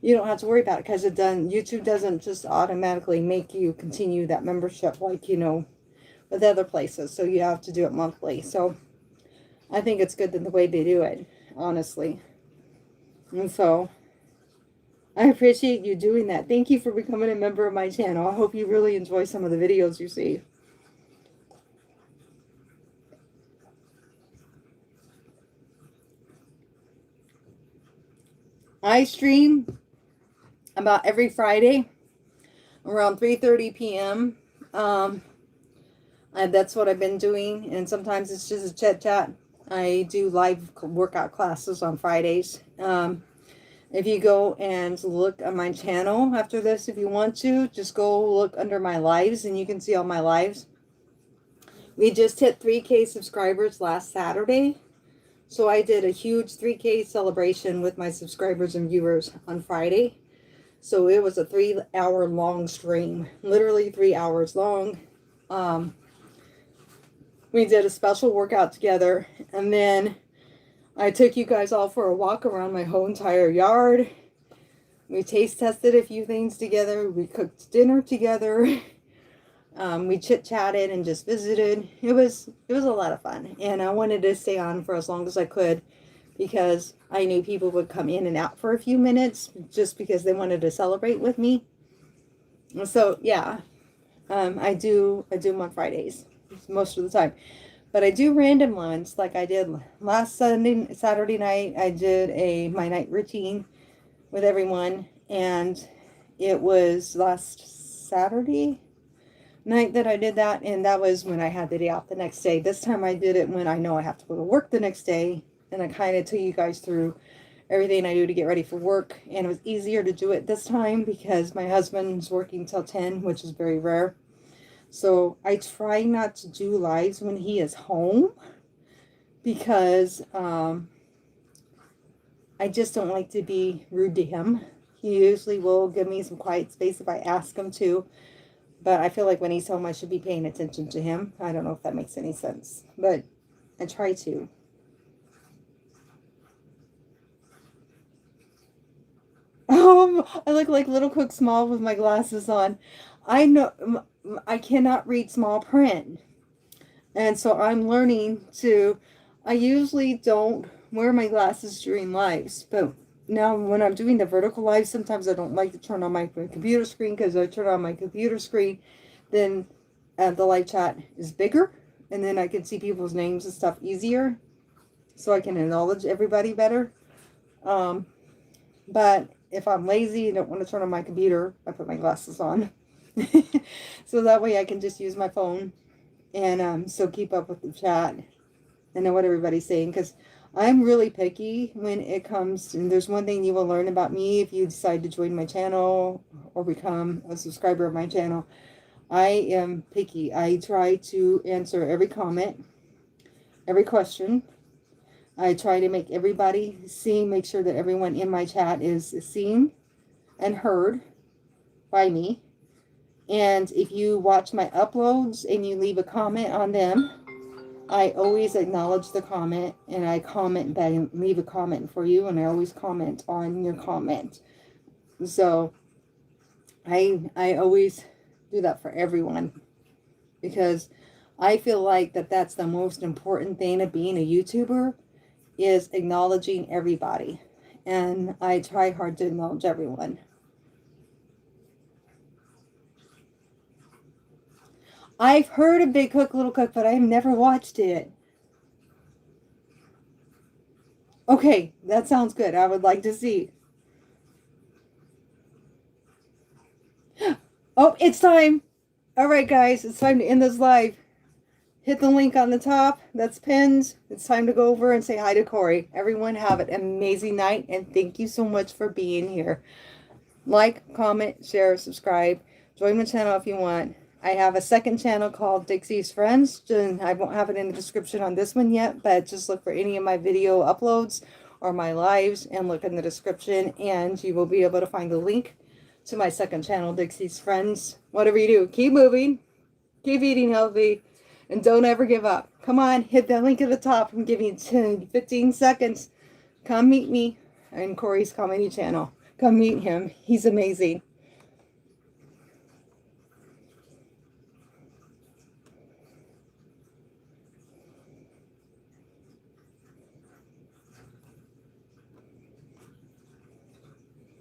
you don't have to worry about it, because YouTube doesn't just automatically make you continue that membership like, you know, with other places. So you have to do it monthly. So I think it's good that the way they do it, honestly. And so I appreciate you doing that. Thank you for becoming a member of my channel. I hope you really enjoy some of the videos you see. I stream about every Friday around 3:30 p.m. That's what I've been doing. And sometimes it's just a chit chat. I do live workout classes on Fridays. If you go and look on my channel after this, if you want to, just go look under my lives and you can see all my lives. We just hit 3K subscribers last Saturday. So I did a huge 3K celebration with my subscribers and viewers on Friday. So it was a 3-hour long stream, literally 3 hours long. We did a special workout together, and then I took you guys all for a walk around my whole entire yard. We taste tested a few things together. We cooked dinner together. We chit-chatted and just visited. It was a lot of fun, and I wanted to stay on for as long as I could because I knew people would come in and out for a few minutes just because they wanted to celebrate with me. So yeah, I do them on Fridays most of the time. But I do random ones, like I did last Saturday night. I did my night routine with everyone, and it was last Saturday night that I did that, and that was when I had the day off the next day. This time I did it when I know I have to go to work the next day, and I kind of took you guys through everything I do to get ready for work, and it was easier to do it this time because my husband's working till 10, which is very rare. So I try not to do lives when he is home because I just don't like to be rude to him. He usually will give me some quiet space if I ask him to, but I feel like when he's home I should be paying attention to him. I don't know if that makes any sense, but I try to. I look like Little Cook Small with my glasses on. I know I cannot read small print. And so I'm learning to, I usually don't wear my glasses during lives, but now when I'm doing the vertical live, sometimes I don't like to turn on my computer screen, because I turn on my computer screen, then the live chat is bigger, and then I can see people's names and stuff easier, so I can acknowledge everybody better. But if I'm lazy and don't want to turn on my computer, I put my glasses on. So that way I can just use my phone and still keep up with the chat and know what everybody's saying, because I'm really picky when it comes to, and there's one thing you will learn about me if you decide to join my channel or become a subscriber of my channel. I am picky. I try to answer every comment, every question. I try to make everybody see, make sure that everyone in my chat is seen and heard by me. And if you watch my uploads and you leave a comment on them, I always acknowledge the comment, and I comment back and leave a comment for you, and I always comment on your comment. So I always do that for everyone, because I feel like that's the most important thing of being a YouTuber, is acknowledging everybody. And I try hard to acknowledge everyone. I've heard of Big Cook, Little Cook, but I've never watched it. Okay, that sounds good. I would like to see. Oh, it's time. All right, guys, it's time to end this live. Hit the link on the top that's pinned. It's time to go over and say hi to Corey. Everyone have an amazing night, and thank you so much for being here. Like, comment, share, subscribe. Join my channel if you want. I have a second channel called Dixie's Friends. I won't have it in the description on this one yet, but just look for any of my video uploads or my lives and look in the description, and you will be able to find the link to my second channel, Dixie's Friends. Whatever you do, keep moving, keep eating healthy, and don't ever give up. Come on, hit that link at the top. I'm giving you 10, 15 seconds. Come meet me in Corey's comedy channel. Come meet him. He's amazing.